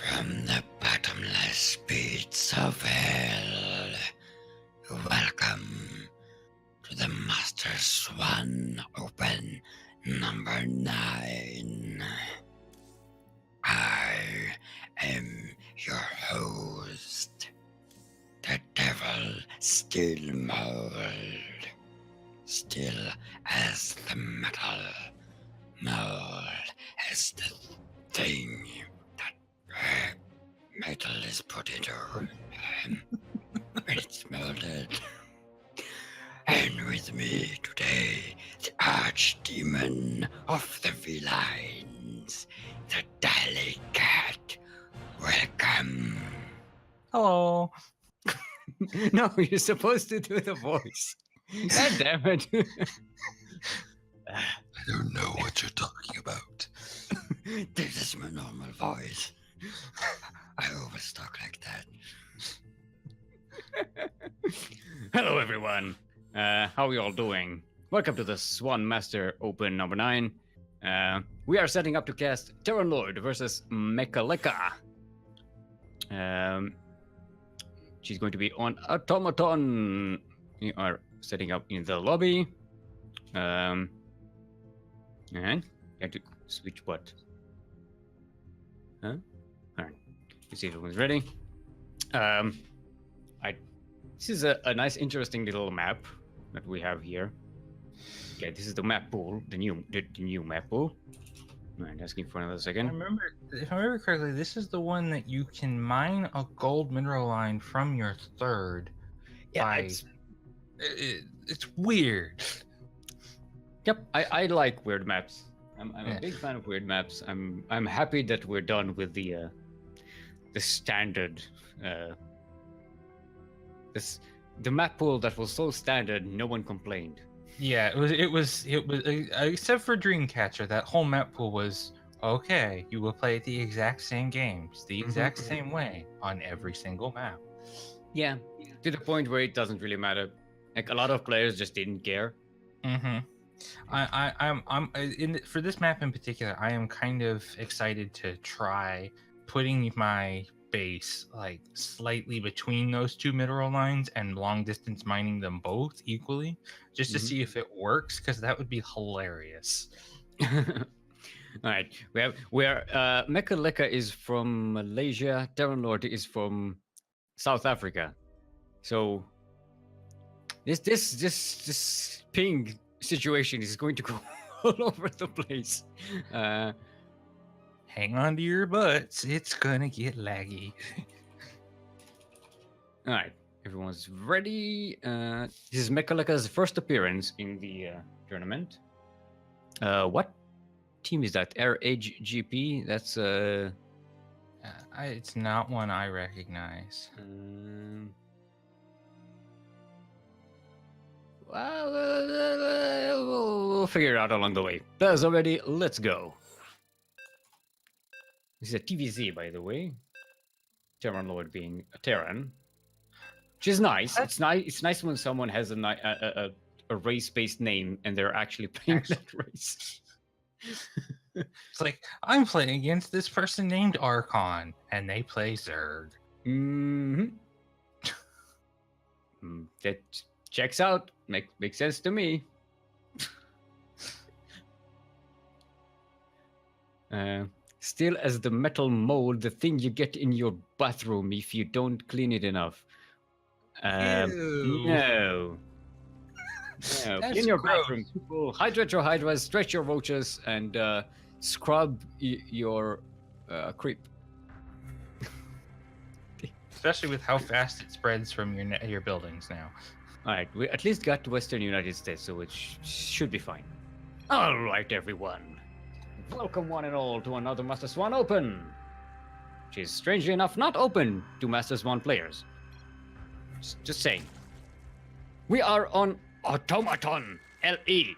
From the bottomless pits of hell, welcome to the Master Swan Open number 9. I am your host, the Devil Steelmold. Still as the metal, mold as the thing that metal is put into when it's molded. And with me today, the archdemon of the felines, the DallyCat. Welcome. Hello. No, you're supposed to do the voice. God damn it. I don't know what you're talking about. This is my normal voice. I always talk like that. Hello, everyone. How are you all doing? Welcome to the Swan Master Open number 9. We are setting up to cast Terranlord versus Mekaleka. She's going to be on Automaton. We are setting up in the lobby. And you have to switch what? Huh? Alright. Let's see if everyone's ready. This is a nice, interesting little map that we have here. Okay, this is the map pool, the new map pool. Alright, asking for another second. If I remember correctly, this is the one that you can mine a gold mineral line from your third. Yeah, it's weird. Yep, I like weird maps. I'm a big fan of weird maps. I'm happy that we're done with the standard the map pool that was so standard no one complained. Yeah, it was except for Dreamcatcher, that whole map pool was okay. You will play the exact same games, the exact same way on every single map. Yeah, to the point where it doesn't really matter. Like a lot of players just didn't care. For this map in particular, I am kind of excited to try putting my base like slightly between those two mineral lines and long distance mining them both equally, just to see if it works, because that would be hilarious. All right, Mekaleka is from Malaysia. Terranlord is from South Africa. So this ping situation is going to go all over the place. Hang on to your butts, it's gonna get laggy. All right, everyone's ready. This is Mekaleka's first appearance in the tournament. What team is that? RHGP? That's It's not one I recognize. We'll figure it out along the way. That's already. Let's go. This is a TVZ, by the way. Terranlord being a Terran, which is nice. It's nice when someone has a race-based name and they're actually playing that race. It's like, I'm playing against this person named Archon, and they play Zerg. That checks out. Makes sense to me. Still as the metal mold, the thing you get in your bathroom if you don't clean it enough. No. Clean your bathroom, people. Hydrate your hydras, stretch your roaches, and scrub your creep. Especially with how fast it spreads from your buildings now. All right, we at least got to Western United States, so it should be fine. All right, everyone. Welcome one and all to another Master Swan Open, which is strangely enough not open to Master Swan players. Just saying. We are on Automaton, LE.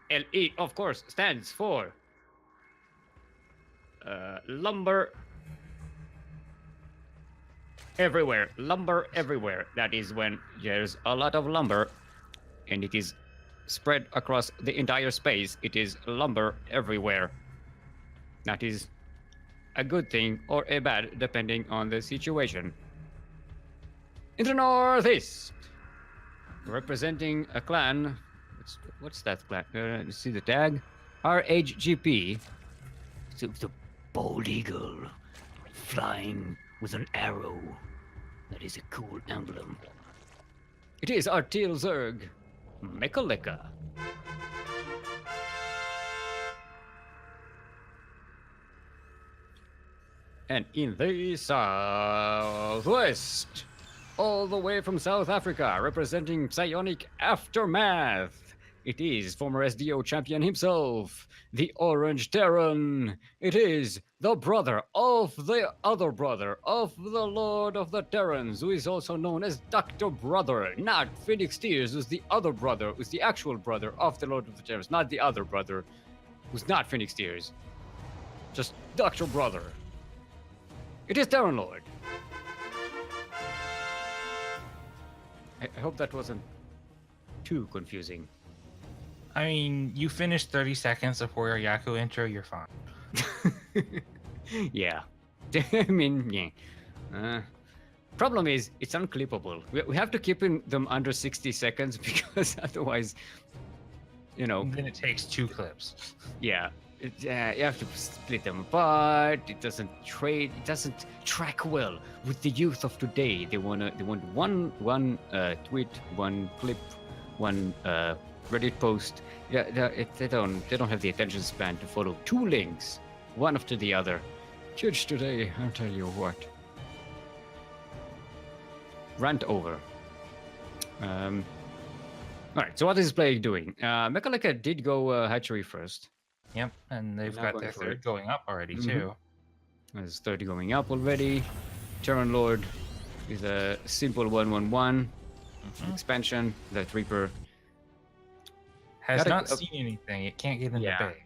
LE, of course, stands for lumber everywhere. Lumber everywhere. That is when there's a lot of lumber and it is spread across the entire space. It is lumber everywhere. That is a good thing or a bad, depending on the situation. In the northeast, representing a clan. What's that clan? You see the tag? RHGP. So the bald eagle flying with an arrow. That is a cool emblem. It is Artil Zerg, Mekaleka. And in the southwest, all the way from South Africa, representing Psionic Aftermath, it is former SDO champion himself, the Orange Terran. It is the brother of the other brother of the Lord of the Terrans, who is also known as Dr. Brother, not Phoenix Tears, who's the other brother, who's the actual brother of the Lord of the Terrans, not the other brother, who's not Phoenix Tears. Just Dr. Brother. It is Terran Lord. I hope that wasn't too confusing. I mean, you finished 30 seconds before your Yaku intro, you're fine. Yeah. I mean, yeah. Problem is, it's unclippable. We have to keep them under 60 seconds because otherwise, you know. And then it takes 2 clips. Yeah. You have to split them apart. It doesn't track well with the youth of today. They want one tweet, one clip, one Reddit post. Yeah, they don't have the attention span to follow 2 links, one after the other. Kids today, I'll tell you what. Rant over. All right. So what is play doing? Mekaleka did go hatchery first. Yep, and they've Now got going their for third it. going up already, Mhm. too. There's 30 going up already. Terran Lord is a simple 1/1/1 Mhm. expansion. That Reaper. Has Gotta- not seen anything. It can't get into Yeah. bay.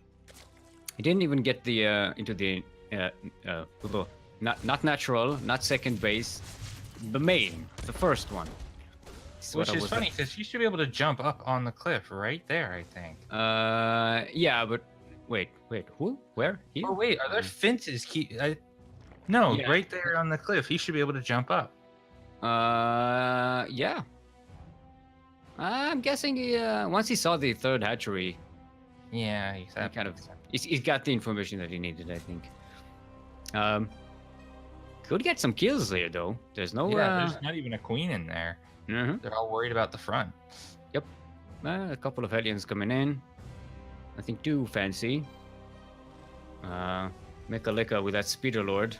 He didn't even get the into the not natural, not second base, the main, the first one. That's what Which I is was- funny, because he should be able to jump up on the cliff right there, I think. Yeah, but wait, who? Where? Here? Oh, wait, are there fences? No, Yeah. right there on the cliff. He should be able to jump up. Yeah. I'm guessing he, once he saw the third hatchery, Yeah, he's he kind of he's got the information that he needed, I think. Could get some kills there though. There's no there's not even a queen in there. mhm. They're all worried about the front. A couple of aliens coming in. Nothing too fancy. Mekaleka with that Speeder Lord.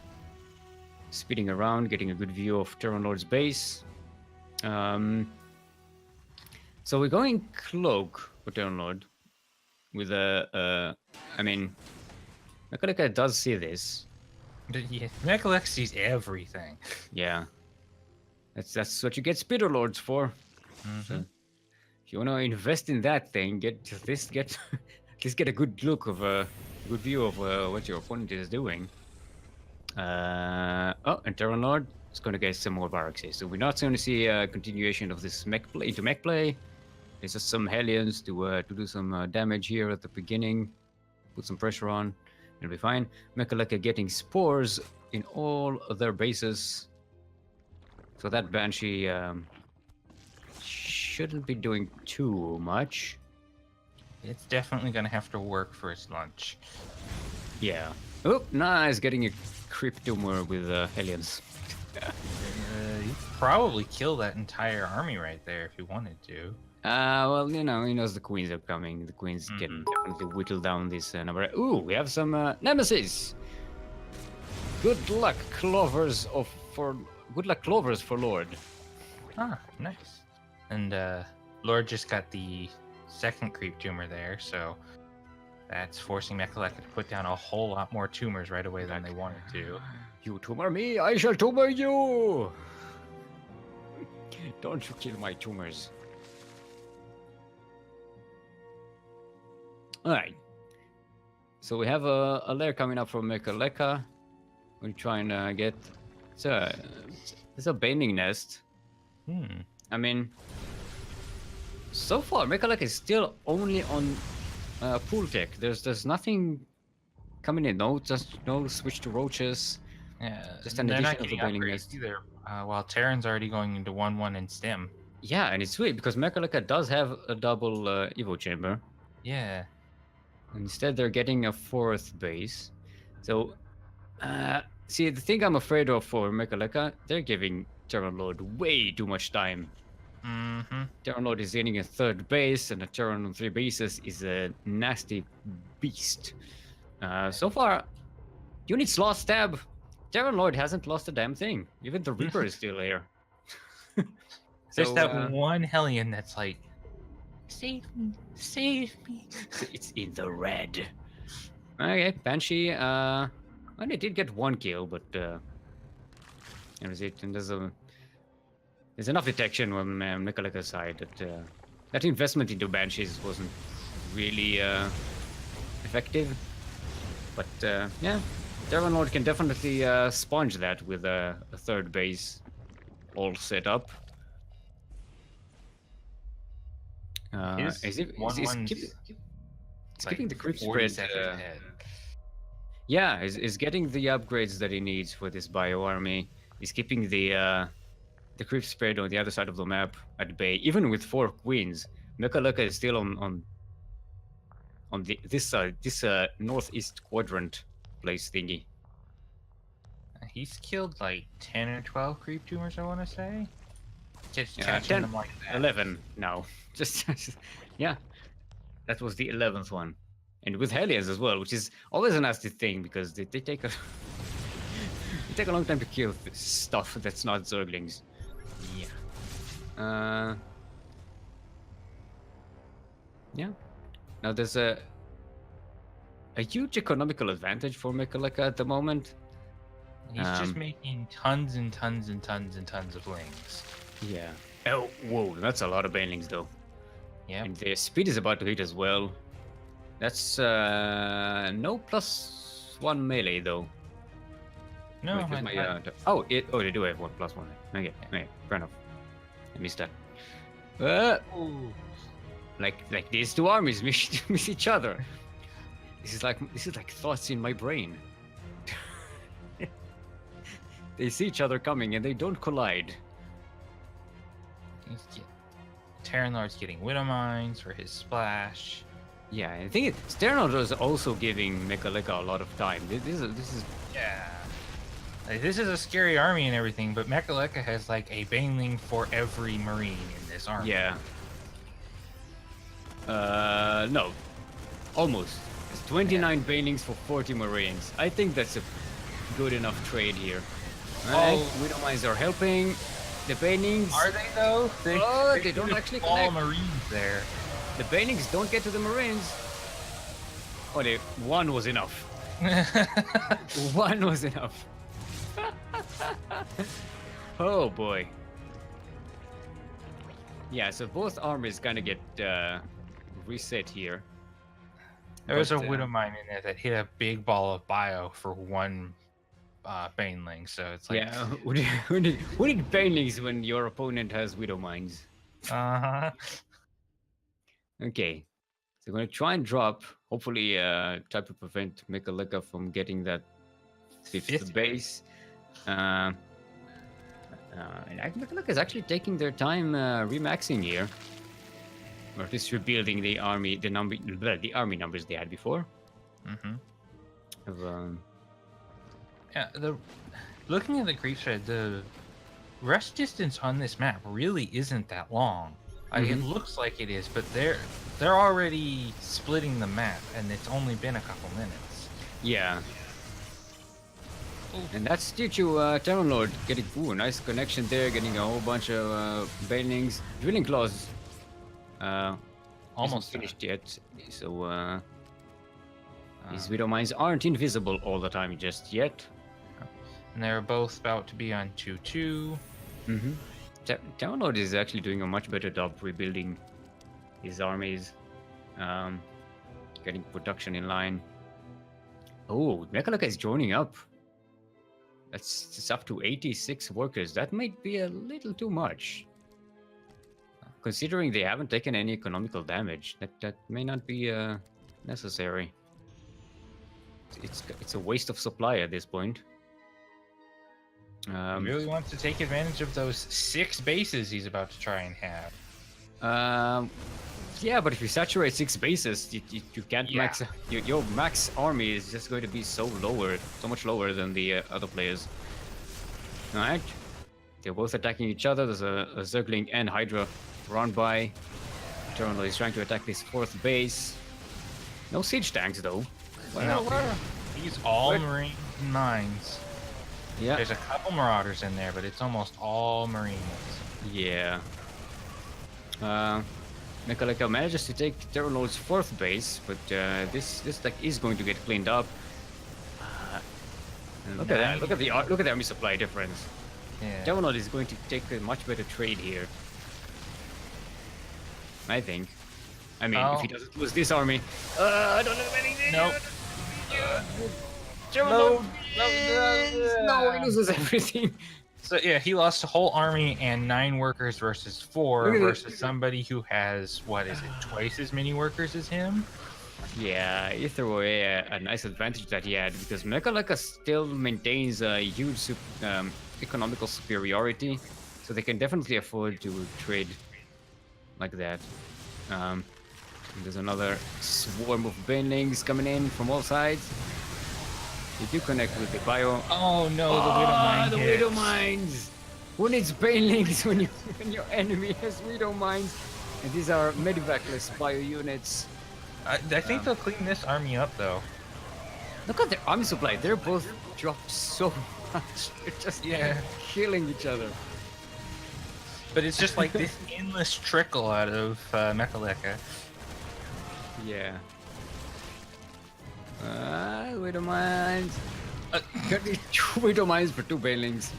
Speeding around, getting a good view of Terran Lord's base. So we're going Cloak for Terran Lord. With I mean, Mekaleka does see this. But yeah, Mechalex sees everything. Yeah. That's what you get Speeder Lords for. Mhm. If you want to invest in that thing, get at least get a good look of a good view of what your opponent is doing. And Terran Lord is going to get some more barracks here. So we're not going to see a continuation of this mech play into mech play. There's just some Hellions to do some damage here at the beginning, put some pressure on, and be fine. Mekaleka getting spores in all of their bases. So that Banshee shouldn't be doing too much. It's definitely going to have to work for its lunch. Yeah. Oh, nice, getting a creep tumor with Hellions. He'd probably kill that entire army right there if he wanted to. Well, you know, he knows the queens are coming. The queens can definitely whittle down this number. Ooh, we have some nemesis. Good luck, clovers for Lord. Ah, nice. And Lord just got the second creep tumor there, so that's forcing Mechaleka to put down a whole lot more tumors right away than they wanted to. You tumor me, I shall tumor you. Don't you kill my tumors. All right. So we have a lair coming up from Mechaleka. We're trying to get. It's a bending nest. I mean, so far Mechaleka is still only on pool tech. There's nothing coming in. No switch to roaches. Yeah, Just an they're not addition of the getting bailing upgrades nest. either. While Terran's already going into 1-1 in stem. Yeah, and it's weird because Mekaleka does have a double Evo chamber. Yeah. Instead, they're getting a fourth base. So, see, the thing I'm afraid of for Mekaleka, they're giving Terran Lord way too much time. Mm-hmm. Terran Lord is getting a third base, and a Terran on 3 bases is a nasty beast. So far, units lost stab. Terran Lord hasn't lost a damn thing. Even the Reaper is still here. There's that one Hellion that's like, save me, save me. It's in the red. Okay, Banshee. Well, they did get 1 kill, but that was it. And there's enough detection on Mekaleka's side that that investment into Banshees wasn't really effective. But yeah, Terran Lord can definitely sponge that with a third base all set up. Is keeping the creep spread. Yeah, is getting the upgrades that he needs for this bio army. He's keeping the creep spread on the other side of the map at bay. Even with 4 queens, Mekaleka is still on this northeast quadrant place thingy. He's killed like 10 or 12 creep tumors, I want to say. Just 10, them like that. 11 now. Just yeah, that was the 11th one, and with Hellions as well, which is always a nasty thing because they take a they take a long time to kill stuff that's not Zerglings. Yeah. Yeah. Now there's a huge economical advantage for Mekaleka at the moment. He's just making tons and tons and tons and tons of lings. Yeah. Oh, whoa, that's a lot of banelings though. Yeah. And their speed is about to hit as well. That's no +1 melee though. No, Wait, they do have 1+1. Okay, fair enough. I missed that. Like these two armies miss each other. This is like thoughts in my brain. They see each other coming and they don't collide. Terran Lord's getting Widow Mines for his splash. Yeah, I think Terran Lord is also giving Mekaleka a lot of time. This is yeah. Like, this is a scary army and everything, but Mekaleka has like a baneling for every marine in this army. Yeah. No. Almost. It's 29 banelings for 40 marines. I think that's a good enough trade here. Widow Mines are helping. The banelings... Are they though? They don't actually all connect. marines there. The banelings don't get to the marines. Oh, one was enough. One was enough. Oh boy. Yeah, so both armies kind of get reset here. There was a Widow Mine in there that hit a big ball of bio for 1 baneling, so it's like... Yeah, who need banelings when your opponent has Widow Mines? Uh-huh. Okay, so I'm gonna try and drop, hopefully try to prevent Mekaleka from getting that 5th base. And Mekaleka is actually taking their time remaxing here. Or at least rebuilding the army, the army numbers they had before. Mm-hmm. Yeah, looking at the creep thread, the rest distance on this map really isn't that long. It looks like it is, but they're already splitting the map, and it's only been a couple minutes. Yeah. And that's due to Terran Lord getting a nice connection there, getting a whole bunch of banelings. Drilling Claws almost finished yet, so these Widow Mines aren't invisible all the time just yet. And they're both about to be on 2-2. Terran Lord is actually doing a much better job rebuilding his armies, getting production in line. Oh, Mekaleka is joining up. It's up to 86 workers. That might be a little too much. Considering they haven't taken any economical damage, that may not be necessary. it's a waste of supply at this point. He really wants to take advantage of those 6 bases he's about to try and have. Yeah, but if you saturate 6 bases, you can't max. Your max army is just going to be so much lower than the other players. All right, they're both attacking each other. There's a Zergling and Hydra run by. Eternal is trying to attack this 4th base. No siege tanks though. He's all marines and mines. Yeah. There's a couple marauders in there, but it's almost all marines. Yeah. Mekaleka manages to take Terrorlord's 4th base, but this deck is going to get cleaned up. Look at that! Look at the army supply difference. Yeah. Terrorlord is going to take a much better trade here. I think. I mean, if he doesn't lose this army, I don't have anything. Nope. No, he loses everything. So yeah, he lost a whole army and 9 workers versus 4 versus somebody who has, what is it, twice as many workers as him? Yeah, he threw away a nice advantage that he had because Mekaleka still maintains a huge economical superiority, so they can definitely afford to trade like that. There's another swarm of banelings coming in from all sides. Did you connect with the bio? Oh no, the Widow Mine the hits. Widow Mines! Who needs banelings when your enemy has Widow Mines? And these are medivacless bio units. I think they'll clean this army up though. Look at their army supply. They're both dropped so much. They're just killing each other. But it's just like this endless trickle out of Mekaleka. Yeah. Widow Mines. Widow Mines for 2 banelings.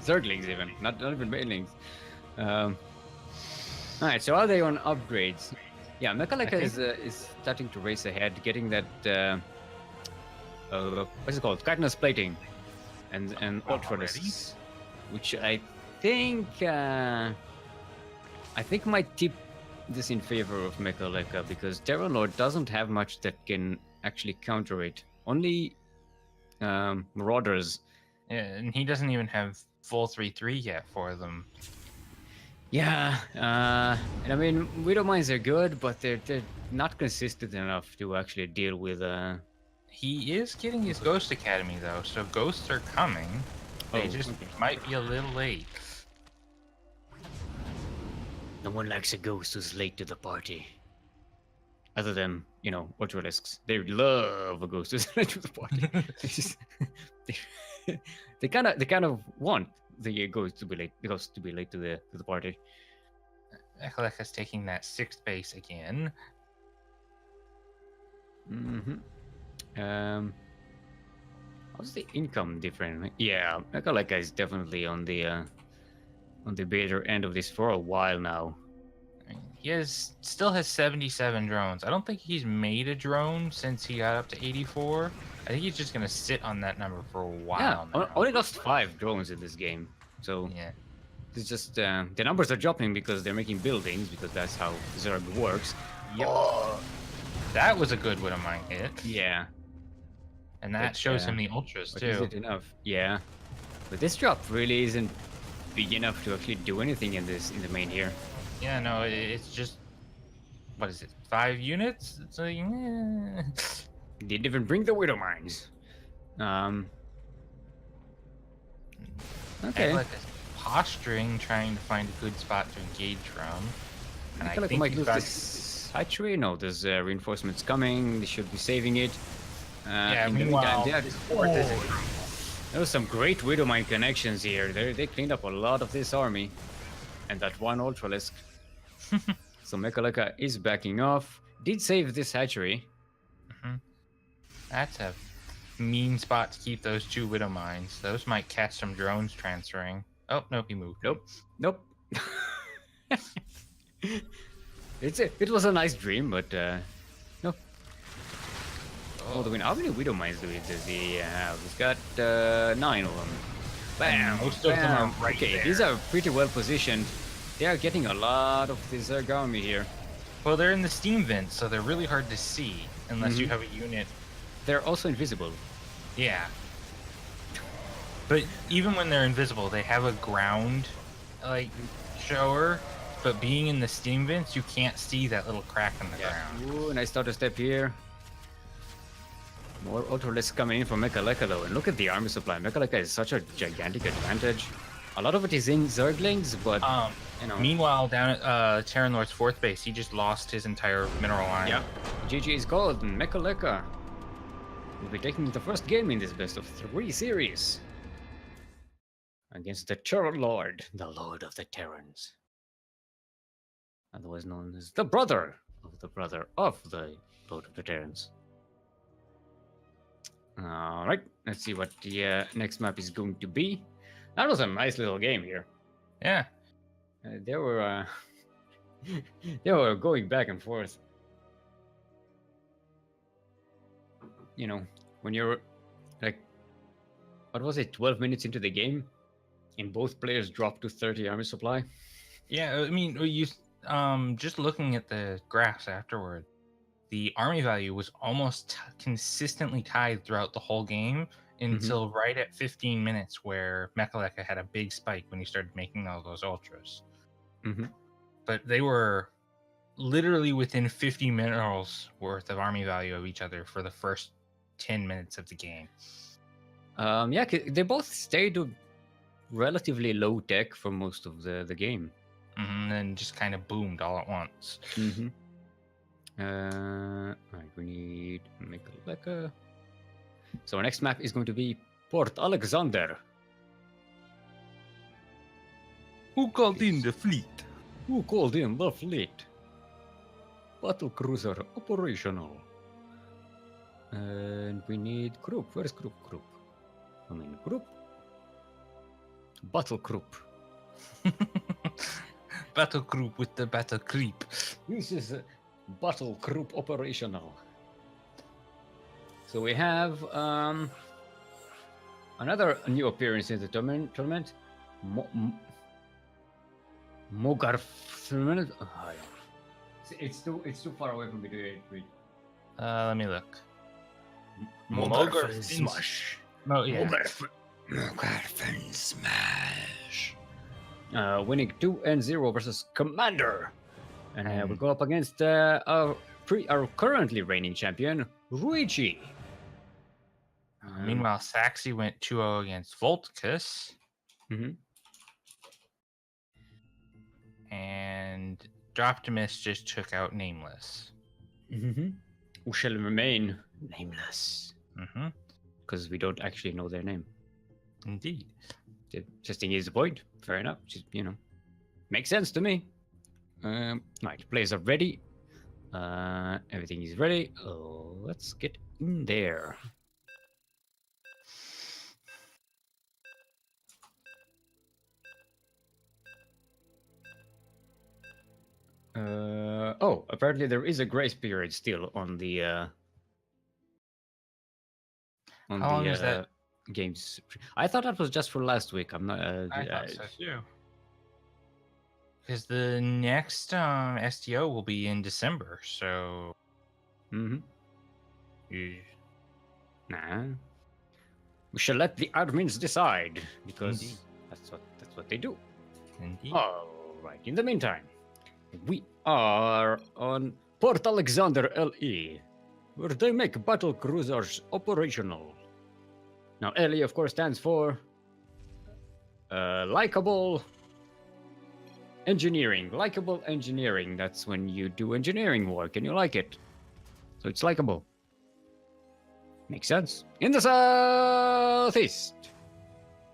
Zerglings even, not even banelings. Alright, so are they on upgrades? Yeah, Mekaleka is starting to race ahead, getting that what's it called? Chitinous plating and ultralisks, which I think might tip this in favor of Mekaleka because Terrorlord doesn't have much that can actually counter it. Only Marauders. Yeah, and he doesn't even have full 3/3 yet for them. Yeah, and I mean, Widow Mines are good, but they're not consistent enough to actually deal with. He is getting his Ghost Academy though, so ghosts are coming. They just might be a little late. No one likes a ghost who's late to the party. Other than, Ultralisks. They love a ghost who's late to the party. they kind of want the ghost to be late to the party. Mekaleka's taking that 6th base again. How's the income different? Yeah, Mekaleka is definitely on the better end of this for a while now. I mean, he still has 77 drones. I don't think he's made a drone since he got up to 84. I think he's just gonna sit on that number for a while. Yeah, now. only lost 5 drones in this game. So yeah, it's just the numbers are dropping because they're making buildings because that's how Zerg works. Yep. That was a good Widow Mine hit. Yeah. And that shows him the ultras too. Is it enough? Yeah. But this drop really isn't big enough to actually do anything in the main here. Yeah, no, it's just, what is it, 5 units? It's like, Didn't even bring the Widow Mines. Okay. Like posturing, trying to find a good spot to engage from. And I feel like we might lose this hatchery. No, there's reinforcements coming. They should be saving it. Yeah, in the meanwhile, meantime, there was some great Widow Mine connections here. They cleaned up a lot of this army. And that one Ultralisk. So Mekaleka is backing off. Did save this hatchery. That's a mean spot to keep those 2 Widow Mines. Those might catch some drones transferring. Oh, nope, he moved. Nope. It was a nice dream, but no. Oh, how many Widow Mines do we have? We've got 9 of them. Bam! Most of them are right okay, there. These are pretty well positioned. They are getting a lot of the Zerg army here. Well, they're in the steam vents, so they're really hard to see unless you have a unit they're also invisible. Yeah. But even when they're invisible, they have a ground like shower. But being in the steam vents, you can't see that little crack in the ground. Ooh, nice starter step here. More Autolists coming in from Mekaleka though, and look at the army supply. Mekaleka is such a gigantic advantage. A lot of it is in Zerglings, but you know. Meanwhile, down at Terran Lord's 4th base, he just lost his entire mineral line. Yeah. GG is gold, and Mekaleka will be taking the first game in this best of 3 series against the Terran Lord, the Lord of the Terrans, otherwise known as the brother of the Lord of the Terrans. All right, let's see what the next map is going to be. That was a nice little game here. Yeah. They were they were going back and forth. You know, when you're like, what was it, 12 minutes into the game, and both players dropped to 30 army supply. Yeah, I mean, you just looking at the graphs afterward, the army value was almost consistently tied throughout the whole game until right at 15 minutes, where Mekaleka had a big spike when he started making all those ultras. But they were literally within 50 minerals worth of army value of each other for the first 10 minutes of the game. Yeah, they both stayed relatively low tech for most of the game. And then just kind of boomed all at once. Right, we need Mekaleka. So our next map is going to be Port Alexander. Who called in the fleet? Who called in the fleet? Battle cruiser operational. And we need group. Where's group? I mean group. Battle group. Battle group with the battle creep. This is a battle group operational. So we have another new appearance in the tournament. Mogarf. It's too far away from me to read. Let me look. Mogarf Smash. Oh yeah. Mogarf Smash. Winning 2-0 versus Commander, and we go up against our currently reigning champion Ruichi. Meanwhile, Saxy went 2-0 against Volticus. And Droptimus just took out Nameless. Who shall remain nameless. Because we don't actually know their name. Indeed. Testing is the point. Fair enough. Just, you know, makes sense to me. Right, players are ready. Everything is ready. Oh, let's get in there. Oh, apparently there is a grace period still on the How long is that? Games. I thought that was just for last week. I'm not. I thought so too. Because the next STO will be in December, so. Nah. We shall let the admins decide, because that's what they do. Indeed. All right. In the meantime, we are on Port Alexander LE, where they make battle cruisers operational. Now, LE, of course, stands for likable engineering. Likable engineering. That's when you do engineering work and you like it. So it's likable. Makes sense. In the southeast,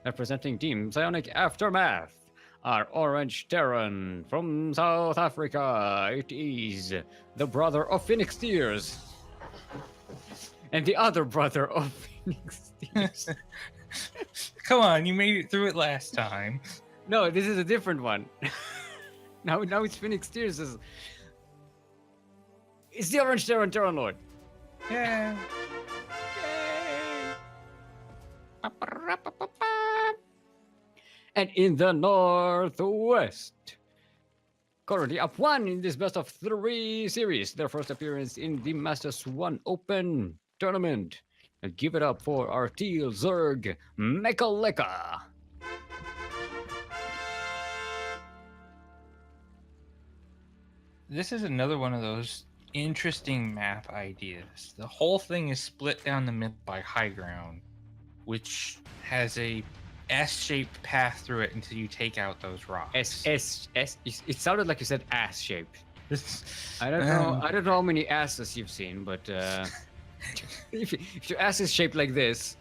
representing Team Psionic Aftermath, our Orange Terran from South Africa. It is the brother of Phoenix Tears. And the other brother of Phoenix Tears. Come on, you made it through it last time. No, this is a different one. now it's Phoenix Tears. It's the Orange Terran Terran Lord. Yeah. And in the northwest, currently up 1 in this best of 3 series, their first appearance in the Master Swan Open, tournament. And give it up for our Teal Zerg Mekaleka. This is another one of those interesting map ideas. The whole thing is split down the middle by high ground, which has a S-shaped path through it until you take out those rocks. S. It sounded like you said ass shape. This, I don't know. I don't know how many asses you've seen, but if your ass is shaped like this,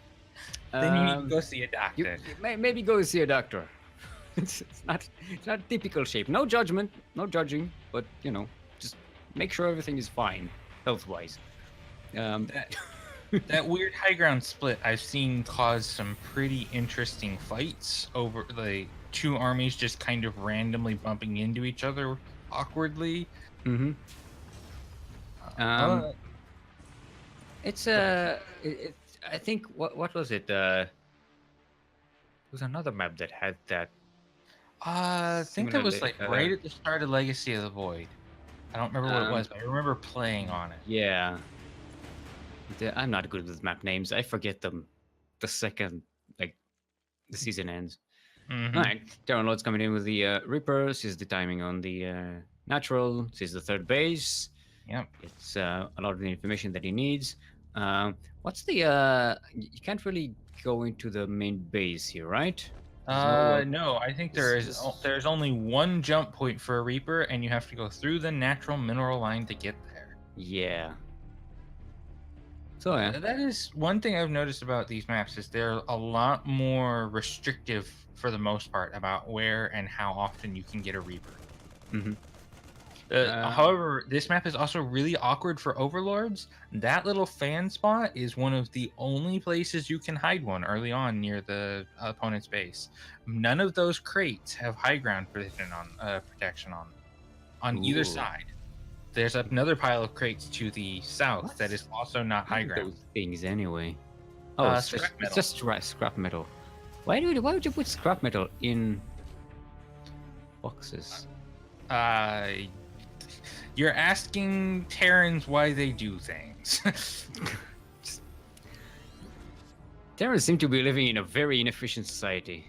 then you need to go see a doctor. Maybe go see a doctor. It's not a typical shape. No judgment, no judging, but just make sure everything is fine health-wise. That weird high ground split I've seen cause some pretty interesting fights over the two armies just kind of randomly bumping into each other awkwardly. Mm-hmm. I think what was it? It was another map that had that. I think it was like right at the start of Legacy of the Void. I don't remember what it was, but I remember playing on it. Yeah. I'm not good with map names. I forget them the second the season ends. Mm-hmm. All right, Terran Lord's coming in with the Reaper. Sees the timing on the natural. Sees the third base. Yep. It's a lot of the information that he needs. What's the? You can't really go into the main base here, right? No, I think there's only one jump point for a Reaper, and you have to go through the natural mineral line to get there. Yeah. So yeah. That is one thing I've noticed about these maps is they're a lot more restrictive for the most part about where and how often you can get a Reaper. Mm-hmm. However, this map is also really awkward for Overlords. That little fan spot is one of the only places you can hide one early on near the opponent's base. None of those crates have high ground protection on either side. There's another pile of crates to the south that is also not high ground. Those things anyway. Oh, it's just scrap metal. Why would you put scrap metal in boxes? You're asking Terrans why they do things. Terrans seem to be living in a very inefficient society.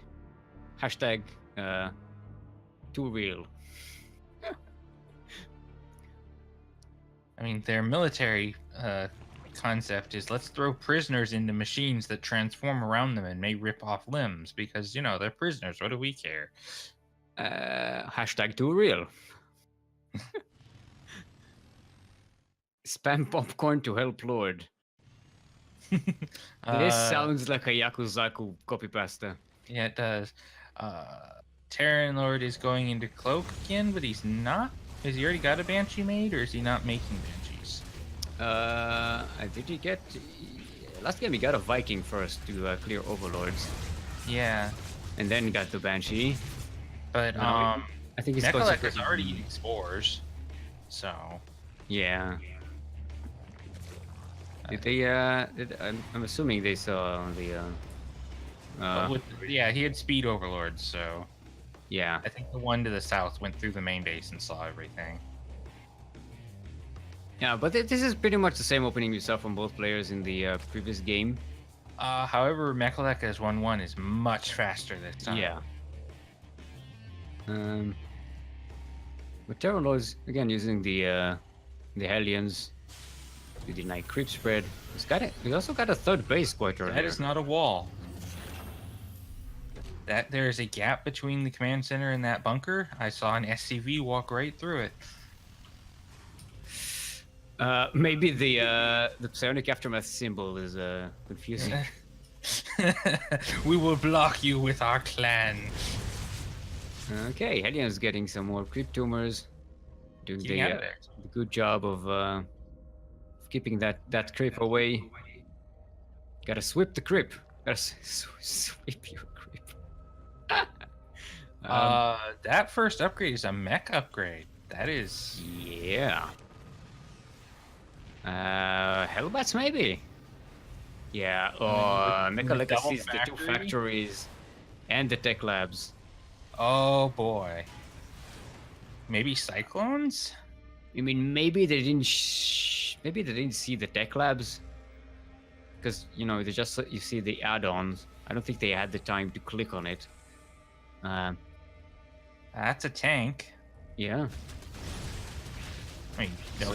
Hashtag too real. I mean, their military concept is let's throw prisoners into machines that transform around them and may rip off limbs because, they're prisoners. What do we care? Hashtag too real. Spam popcorn to help Lord. This sounds like a Yakuzaku copy pasta. Yeah, it does. Terran Lord is going into Cloak again, but he's not. Has he already got a Banshee made, or is he not making Banshees? Did he get... Last game he got a Viking first to clear Overlords. Yeah. And then got the Banshee. But, I think he's Mekalek is already eating spores, so... Yeah. Did they, I'm assuming they saw the, yeah, he had speed overlords, so... Yeah. I think the one to the south went through the main base and saw everything. Yeah, but this is pretty much the same opening we saw from both players in the previous game. However, Mekaleka's 1-1 is much faster this time. Yeah. But Terran Lord's, again, using the Hellions to deny creep spread. He's also got a third base quite early. That is not a wall. There is a gap between the command center and that bunker. I saw an SCV walk right through it. Maybe the psionic aftermath symbol is confusing. We will block you with our clan. Okay, Helion's getting some more creep tumors. Doing the good job of keeping that creep away. Gotta sweep the creep. Gotta sweep your creep. That first upgrade is a mech upgrade. That is... Yeah. Hellbats maybe? Yeah, Mekaleka sees the 2 factories and the tech labs. Oh boy. Maybe cyclones? I mean, maybe they didn't see the tech labs. because you know they just you see the add-ons. I don't think they had the time to click on it. That's a tank. Yeah, I mean, no So,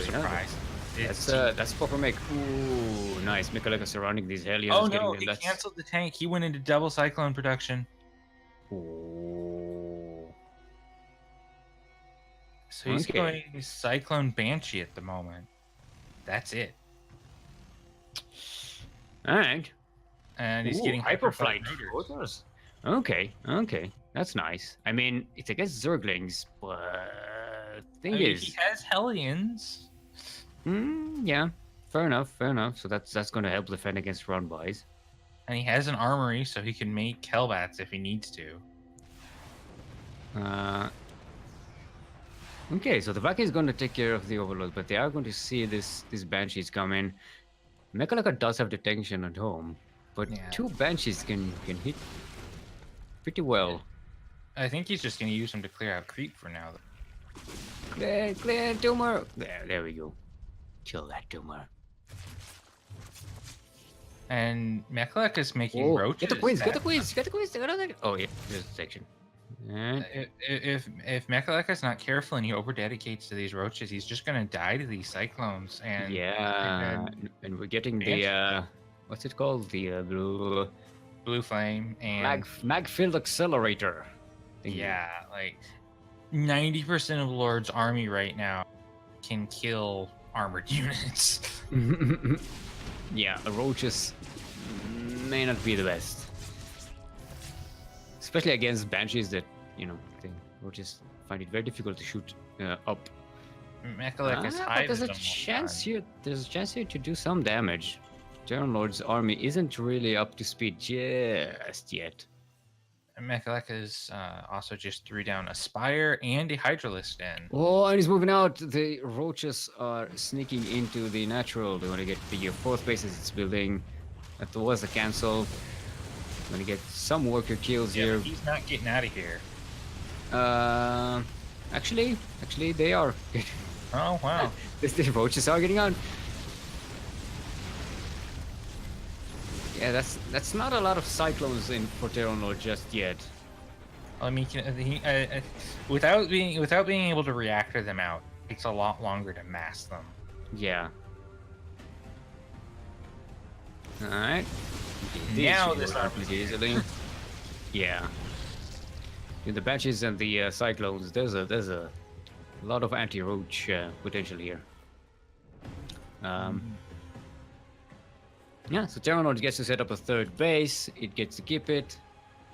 yeah, surprise. that's proper make. Ooh, nice. Mekaleka surrounding these Hellions. Oh getting no, them. he That's... canceled the tank. He went into double cyclone production. Ooh. So he's Okay. going Cyclone Banshee at the moment. That's it. All right. And he's Ooh, getting hyperflight rotors. rotors. Okay, that's nice. I mean, it's against Zerglings, but thing I mean, is, he has Hellions. yeah, fair enough. So that's going to help defend against run bys. And he has an armory, so he can make Hellbats if he needs to. Okay, so the Vaki is going to take care of the Overlord, but they are going to see this Banshees come in. Mekaleka does have detection at home, but Yeah. 2 Banshees can hit pretty well. I think he's just going to use them to clear out creep for now. Clear tumor. There we go. Kill that tumor. And Mekaleka is making Oh, roaches. get the queens. that- Oh yeah, there's detection. And If Mekaleka's not careful and he overdedicates to these roaches, he's just going to die to these cyclones. And yeah, and we're getting the what's it called? The Blue Flame and mag filled accelerator. thingy. yeah, like 90% of Lord's army right now can kill armored units. Yeah, the roaches may not be the best. Especially against banshees that, you know, they roaches find it very difficult to shoot up. Mekaleka's But hive there's is a almost chance done. here. There's a chance here to do some damage. Terran Lord's army isn't really up to speed just yet. And Mekaleka's also just threw down a Spire and a Hydralisk Den. Oh, and he's moving out. The roaches are sneaking into the natural. They want to get the 4th base as it's building. That was a cancel. Going to get some worker kills Yeah, here. but he's not getting out of here. Actually, they are. Oh, wow. The roaches are getting on. Yeah, that's not a lot of cyclones in for Terran Lord just yet. I mean, without being able to reactor them out, it takes a lot longer to mass them. Yeah. All right. Now this happens easily. Yeah. In the batches and the cyclones, there's a lot of anti-roach potential here. Yeah, so Terran Lord gets to set up a 3rd base. It gets to keep it.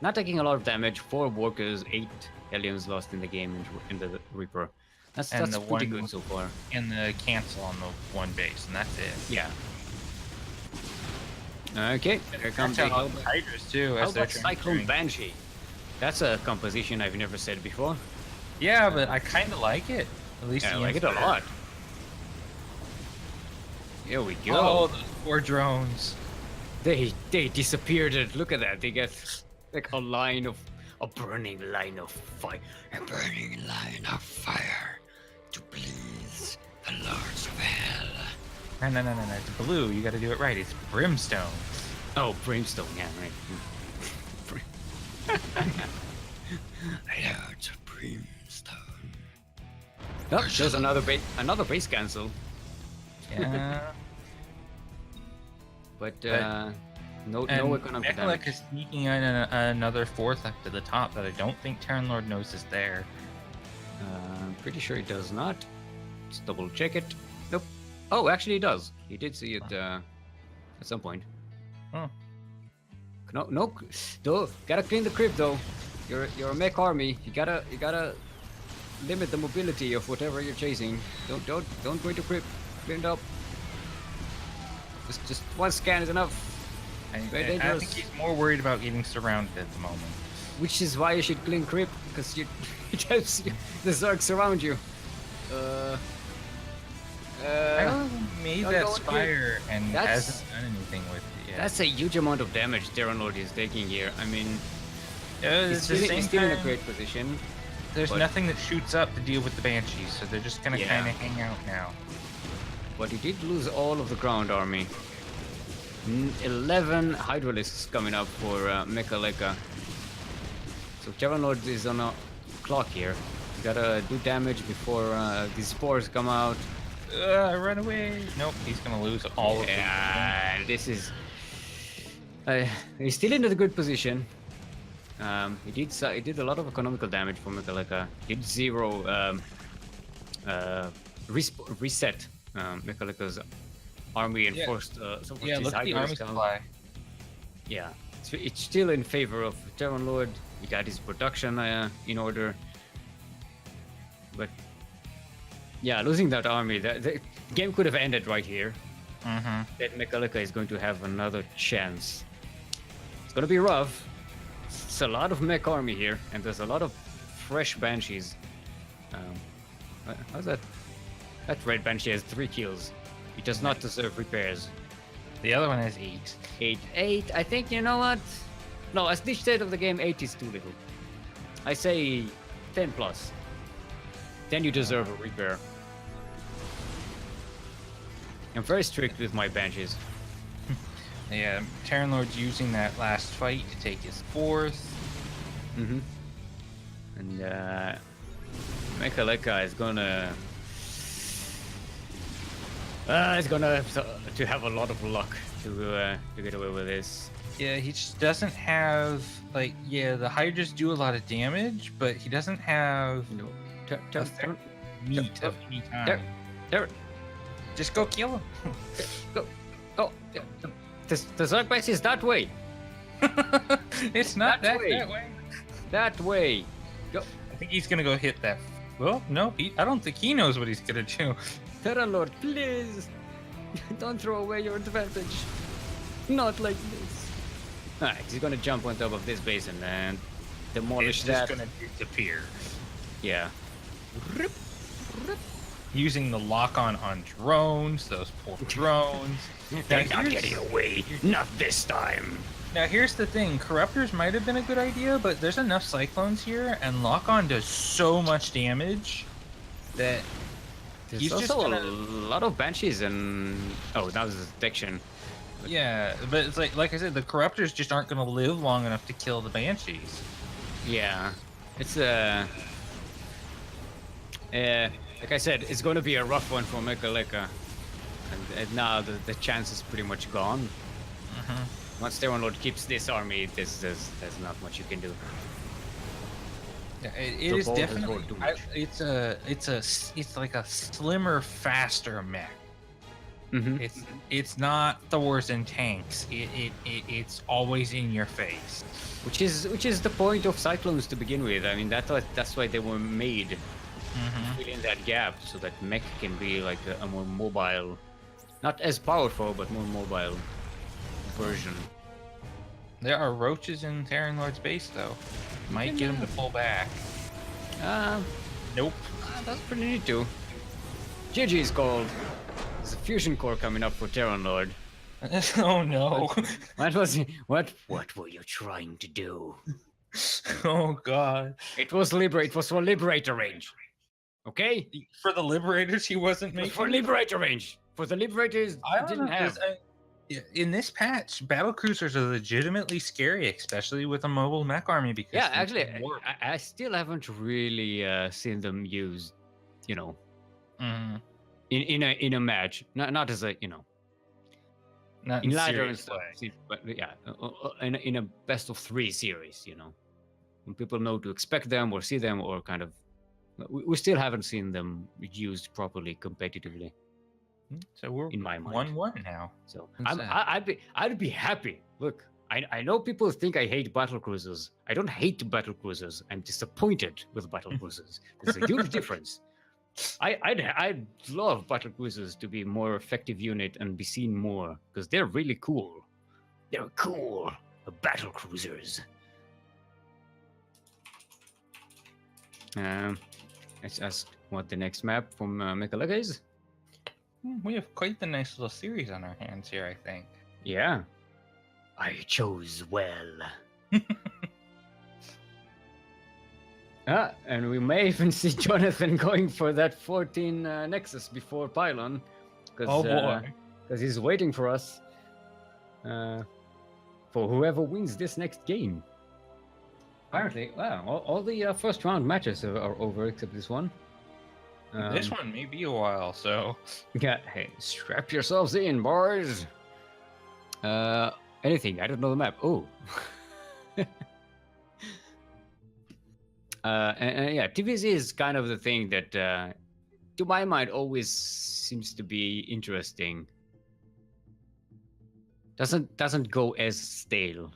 Not taking a lot of damage. 4 workers, 8 aliens lost in the game in the Reaper. That's And the pretty one- good so far. And the cancel on the one base, and that's it. Yeah. Okay, here comes the That's how the Hydras too. How As they're about Cyclone transferring. Banshee? That's a composition I've never said before. Yeah, but I kind of like it. At least Yeah, I the like it a insert. lot. Here we go. Oh, those 4 drones. They disappeared. Look at that. They get like a burning line of fire. A burning line of fire to please the lords of hell. No. It's blue. You got to do it right. It's brimstone. Oh, brimstone. Yeah, right. Lords of brimstone. Oh, there's another base cancel. Yeah. But But- no and economic damage. Mekalek is sneaking in another 4th up to the top that I don't think Terran Lord knows is there. I'm pretty sure it does not. Let's double check it. Nope. Oh, actually it does. He did see it at some point. Oh. No, gotta clean the crypt though. You're a mech army. You gotta limit the mobility of whatever you're chasing. Don't go into crypt. Clean it up. Just one scan is enough. Very I dangerous. think he's more worried about getting surrounded at the moment. Which is why you should clean crypt, because it helps you, the Zergs around you. I don't think he made don't that go in Spire and That's- hasn't done anything with it yet. That's a huge amount of damage Terran Lord is taking here. I mean, It's the same he's still in a time, great position. there's but- nothing that shoots up to deal with the Banshees, so they're just gonna Yeah. kind of hang out now. But he did lose all of the ground army. 11 Hydralisks coming up for Mecha. So Terran Lord is on a clock here. You gotta do damage before these spores come out. Run away! Nope, he's gonna lose all of them. Yeah, this is. He's still in a good position. He did a lot of economical damage for Mecha. Did 0 reset Mecha's army and forced some of Yeah, his look at the army Hydralisks down. supply. Yeah, it's still in favor of Terran Lord. He got his production in order. But yeah, losing that army, the game could have ended right here. Mm-hmm. That Mecha is going to have another chance. It's gonna be rough. It's a lot of mech army here, and there's a lot of fresh banshees. How's that? That red banshee has 3 kills. He does not deserve repairs. The other one has 8. 8. I think, you know what? No, at this state of the game, 8 is too little. I say 10 plus. Then you deserve a repair. I'm very strict with my banshees. Yeah, Terran Lord's using that last fight to take his 4th. Mm-hmm. And Mecha is gonna to have a lot of luck to get away with this. Yeah, he just doesn't have the Hydras do a lot of damage, but he doesn't have meat of any kind. There. Just go kill him. Go. Oh, the Zerg base is that way. It's not that way. way. That way. Go. I think he's gonna go hit that. Well, no, I don't think he knows what he's gonna do. Terran Lord, please don't throw away your advantage. Not like this. Alright, he's gonna jump on top of this base and then demolish that. It's just gonna disappear. Yeah. Using the lock-on drones, those poor drones. They're not getting away. Not this time. Now here's the thing, Corruptors might have been a good idea, but there's enough Cyclones here, and lock-on does so much damage that There's he's also just gonna... a lot of banshees and that was detection. Yeah, but it's like I said, the Corruptors just aren't gonna live long enough to kill the Banshees. Yeah, it's like I said, it's going to be a rough one for Mecha. And now the chance is pretty much gone. Mm-hmm. Once Terran Lord keeps this army, there's not much you can do. Yeah, it is definitely. It's like a slimmer, faster mech. Mm-hmm. It's not Thors and tanks. It's always in your face. Which is the point of Cyclones to begin with. I mean that's why they were made. Mm-hmm. Fill in that gap so that mech can be like a more mobile, not as powerful but more mobile version. There are roaches in Terran Lord's base though. Might get him to pull back. Nope. That's pretty neat too. GG's called. There's a fusion core coming up for Terran Lord. Oh no. What were you trying to do? Oh god. It was for Liberator range. Okay? For the Liberators he wasn't making. For Liberator range. For the Liberators I didn't have. In this patch, battle cruisers are legitimately scary, especially with a mobile mech army because Yeah, actually, I still haven't really seen them used, mm-hmm. in a match. Not as a Not in in ladder and serious stuff. way. But yeah, in a best of 3 series, when people know to expect them or see them or kind of, we still haven't seen them used properly competitively. So we're in my mind 1-1 now. So That's I'd be happy. Look, I know people think I hate battle cruisers. I don't hate battle cruisers. I'm disappointed with battle cruisers. There's a huge difference. I'd love battle cruisers to be more effective unit and be seen more because they're really cool. They're cool. The battle cruisers. Let's ask what the next map from Mecha is. We have quite the nice little series on our hands here, I think. Yeah. I chose well. And we may even see Jonathan going for that 14 Nexus before Pylon. Oh boy. Because he's waiting for us. for whoever wins this next game. Apparently, wow, all the first round matches are over except this one. This one may be a while, so Yeah, hey, strap yourselves in, boys. Anything? I don't know the map. Oh. And yeah, TVZ is kind of the thing that, to my mind, always seems to be interesting. Doesn't go as stale.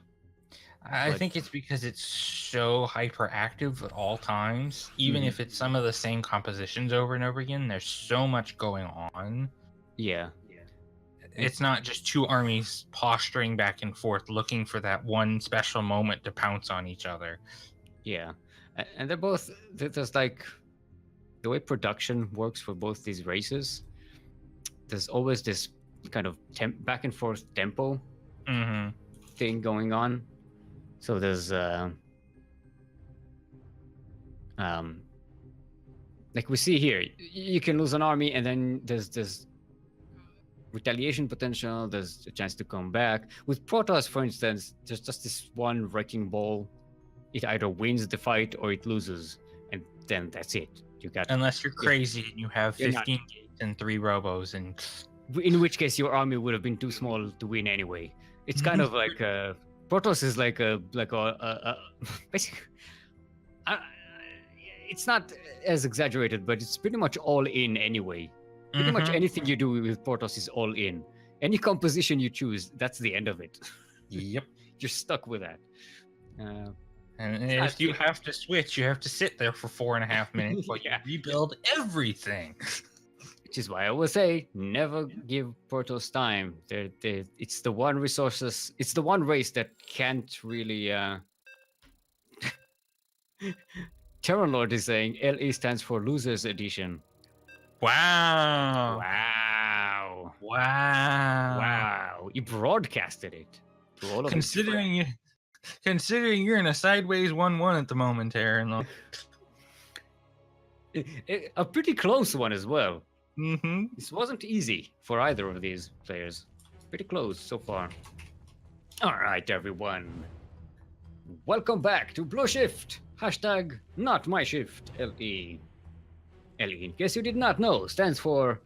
I But- think it's because it's so hyperactive at all times. Even Mhm. if it's some of the same compositions over and over again, there's so much going on. Yeah. It's not just two armies posturing back and forth looking for that one special moment to pounce on each other. Yeah, and they're both. There's like the way production works for both these races. There's always this kind of back and forth tempo Mm-hmm. thing going on. So there's like we see here, you can lose an army, and then there's retaliation potential. There's a chance to come back. With Protoss, for instance, there's just this one wrecking ball. It either wins the fight or it loses, and then that's it. You got. Unless you're crazy and you have You're not- 15 gates and 3 robos, and In which case, your army would have been too small to win anyway. It's kind of like Protoss is like a basically. It's not as exaggerated, but it's pretty much all in anyway. Pretty much Mhm. anything you do with Protoss is all in. Any composition you choose, that's the end of it. Yep. You're stuck with that. And not if you cheap. have to switch, you have to sit there for 4.5 minutes while Yeah. you rebuild everything. Which is why I always say, never give Protoss time. It's the one resources. It's the one race that can't really. Terran Lord is saying LE stands for Losers Edition. Wow. Wow! Wow. Wow! You broadcasted it to all of his Considering you're in a sideways 1-1 at the moment, Aaron. a pretty close one as well. Mm-hmm. This wasn't easy for either of these players. Pretty close so far. All right, everyone. Welcome back to Blue Shift. Hashtag not my shift. LE. LE, in case you did not know, stands for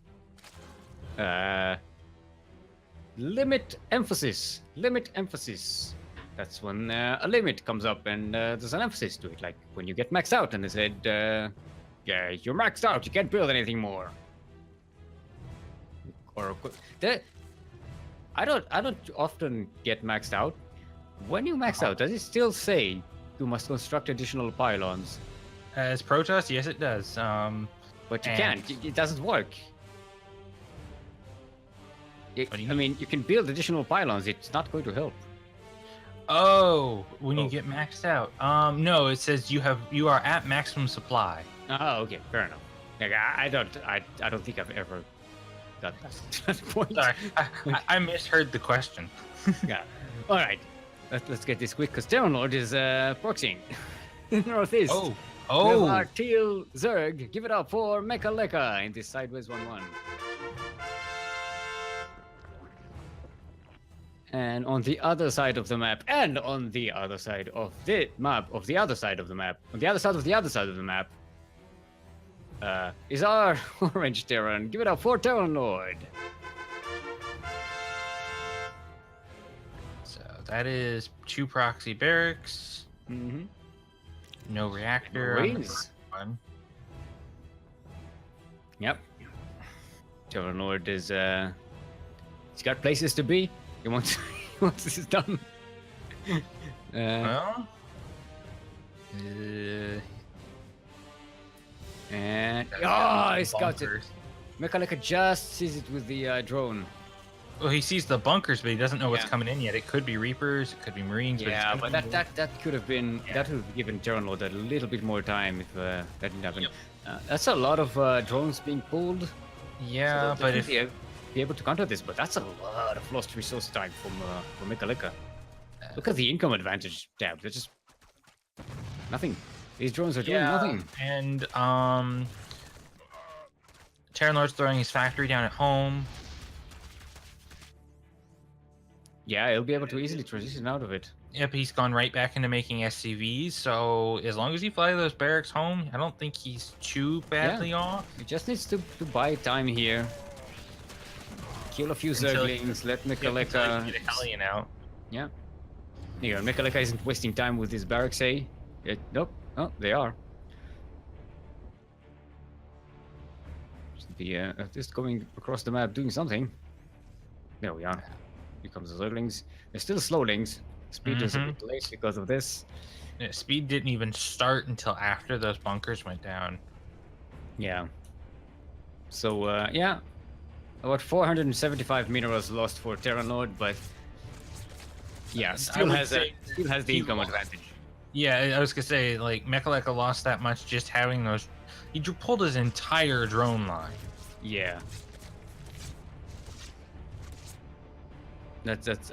limit emphasis. Limit emphasis. That's when a limit comes up and there's an emphasis to it. Like when you get maxed out and they said, yeah, you're maxed out, you can't build anything more. Or I don't often get maxed out. When you max out, does it still say you must construct additional pylons? As Protoss, yes, it does. But you And- can't. It doesn't work. What do you I mean, you can build additional pylons. It's not going to help. Oh, when you Oh. get maxed out. No, it says you are at maximum supply. Oh, okay, fair enough. Like, I don't think I've ever got that point. Sorry, I misheard the question. Yeah. All right. Let's get this quick because Terran Lord is proxying northeast. Oh, With oh, our Teal Zerg, give it up for Mecha Leka in this sideways 1-1. And on the other side of the map, and on the other side of the map, of the other side of the map, on the other side of the other side of the map, is our orange Terran. Give it up for Terran Lord. so that is 2 proxy barracks, Mm-hmm. no reactor. On the Marines. first one. Yep. Terran Lord is he's got places to be. He wants this done. Well, And got he scouts it. bunkers. Mecha just sees it with the drone. Well, he sees the bunkers, but he doesn't know what's Yeah. coming in yet. It could be Reapers, it could be Marines. Yeah, it's but gonna be- that could have been Yeah. that would have given Terran Lord a little bit more time if that didn't happen. Yep. That's a lot of drones being pulled. So yeah, they'll but if definitely be able to counter this, but that's a lot of lost resource time from Mecha. Look at the income advantage tab. They're just nothing. These drones are doing nothing. And Terran Lord's throwing his factory down at home. Yeah, he'll be able to easily transition out of it. Yep, he's gone right back into making SCVs. So as long as he fly those barracks home, I don't think he's too badly off. He just needs to buy time here. Kill a few Zerglings, let Mekaleka... Get a Hellion out. Yeah. Yeah, Mekaleka isn't wasting time with his barracks, eh? Nope. Oh, they are. Just going across the map doing something. There we are. Here comes the Zerglings. They're still slowlings. Speed is a bit late because of this. Yeah, speed didn't even start until after those bunkers went down. Yeah. So, yeah. About 475 minerals lost for Terran Lord, but yeah, still has the income advantage. Yeah, I was gonna say, like, Mekaleka lost that much just having those. He pulled his entire drone line. Yeah.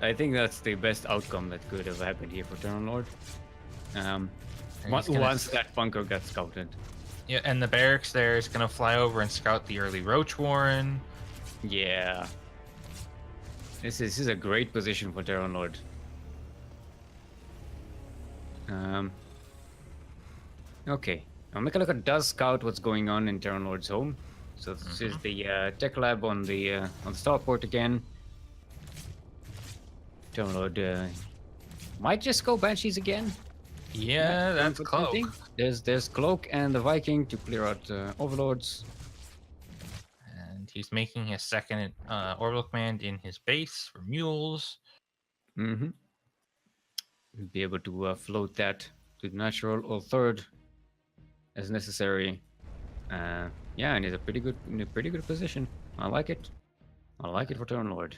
I think that's the best outcome that could have happened here for Terran Lord. Once that bunker got scouted. Yeah, and the barracks there is gonna fly over and scout the early Roach Warren. Yeah. This is a great position for Terran Lord. Okay. Now Mekaleka does scout what's going on in Terran Lord's home. So this is the tech lab on the starport again. Terran Lord might just go Banshees again. Yeah, that's Cloak. There's Cloak and the Viking to clear out Overlords. And he's making his second orbital command in his base for mules. Mm-hmm. We'll be able to float that to natural or third as necessary. Yeah, and he's in a pretty good position. I like it. I like it for Terran Lord.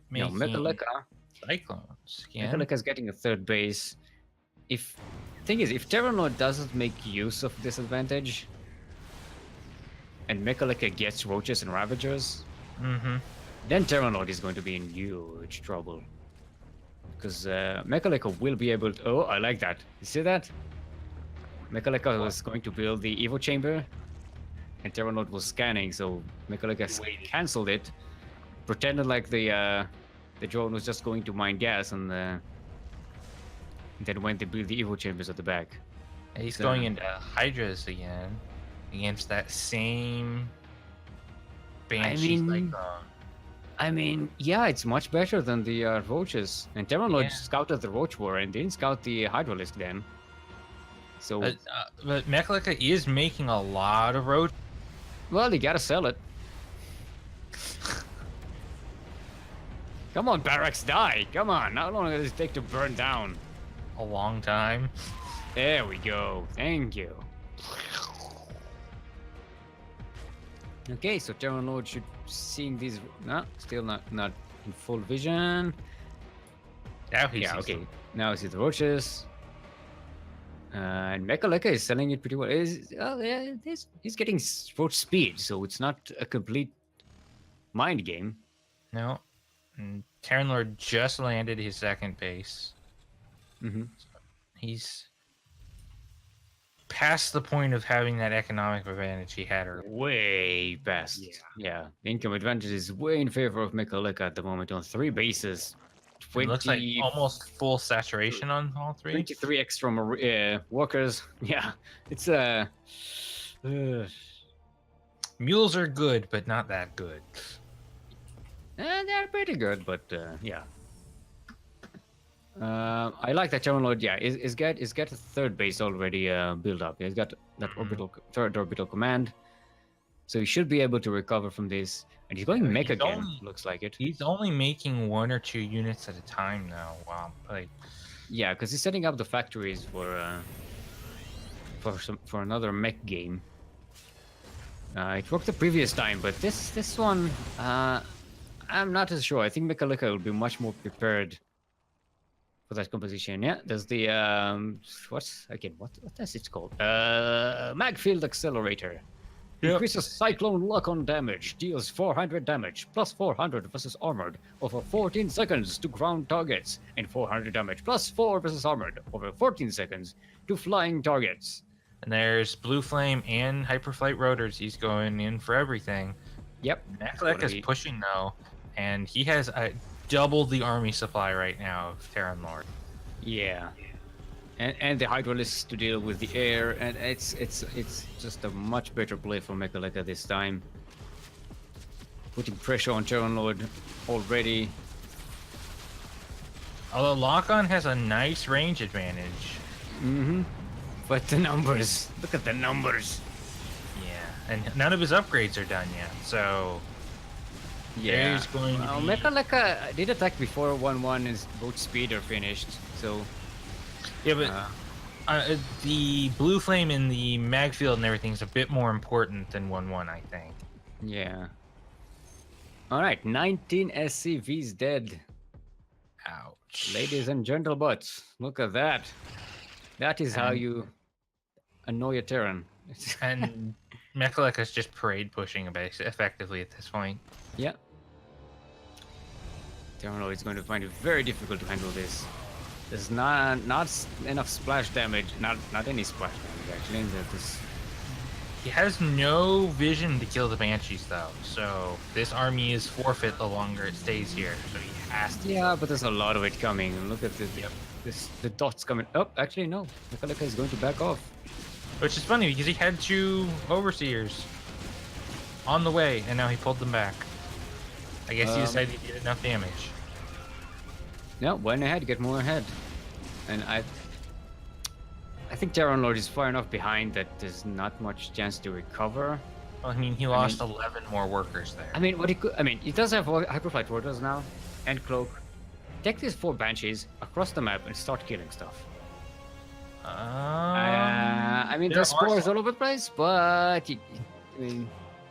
Now Mekaleka. Cyclones. Mekaleka's getting a third base. Thing is, if Terran Lord doesn't make use of this advantage, and Mekaleka gets Roaches and Ravagers, then Terran Lord is going to be in huge trouble. Because Mekaleka will be able to... Oh, I like that. You see that? Mekaleka was going to build the Evo Chamber, and Terran Lord was scanning, so Mekaleka cancelled it, pretended like the drone was just going to mine gas, and then went to build the Evo Chambers at the back. He's going into Hydras again, against that same Banshee Cyclone. I mean, yeah, it's much better than the Roaches. And Terran Lord scouted the Roach War and didn't scout the Hydralisk then. So, but Mekaleka is making a lot of road. Well, you gotta sell it. Come on, barracks, die! Come on, how long does it take to burn down? A long time. There we go. Thank you. Okay, so Terran Lord should seeing these. No, still not in full vision. Now he's okay. Now he's the Roaches. And Mekaleka is selling it pretty well. He's getting Roach speed, so it's not a complete mind game. No. And Terran Lord just landed his second base. Mm-hmm. He's past the point of having that economic advantage he had earlier. Way past. Yeah. The income advantage is way in favor of Mekaleka at the moment on 3 bases. It looks like almost full saturation on all 3. 23 extra workers. Yeah, it's mules are good, but not that good. They're pretty good, but yeah. I like that Terran Lord. Yeah, is got a third base already built up. He's got that third orbital command, so he should be able to recover from this. And he's going mech again. Looks like it. He's only making 1 or 2 units at a time now. Wow, like yeah, because he's setting up the factories for another mech game. It worked the previous time, but this one, I'm not as sure. I think Mekaleka will be much more prepared for that composition. Yeah, there's the what is it called? Magfield Accelerator. Yep. Increases Cyclone lock-on damage, deals 400 damage, plus 400 versus armored, over 14 seconds to ground targets, and 400 damage, plus 4 versus armored, over 14 seconds to flying targets. And there's Blue Flame and Hyperflight Rotors. He's going in for everything. Yep. Mekaleka is pushing, though, and he has double the army supply right now of Terran Lord. Yeah. And the Hydralisk to deal with the air, and it's just a much better play for Mecha this time. Putting pressure on Terran Lord already. Although Lock-On has a nice range advantage. Mm-hmm. But the numbers, look at the numbers. Yeah, and none of his upgrades are done yet, so Yeah. there's going to be... Mecha did attack before 1-1 and both speed are finished, so... Yeah, but the blue flame in the mag field and everything is a bit more important than 1-1, I think. Yeah. Alright, 19 SCVs dead. Ouch. Ladies and gentlemen, look at that. That is how you annoy a Terran. And Mechaleka's just parade pushing effectively at this point. Yeah. Terran Lord is going to find it very difficult to handle this. There's not enough splash damage, not any splash damage actually. He has no vision to kill the Banshees though, so this army is forfeit the longer it stays here. So he has to. Yeah, but there's a lot of it coming. Look at the dots coming. Oh, actually no. Mecha is going to back off. Which is funny because he had 2 overseers on the way, and now he pulled them back. I guess he decided he did enough damage. Yeah, went ahead, get more ahead. And I think Terran Lord is far enough behind that there's not much chance to recover. Well, I mean, he lost 11 more workers there. I mean, he does have Hyperflight Warders now, and Cloak. Take these 4 Banshees across the map and start killing stuff. I mean, there's spores all over the place, but you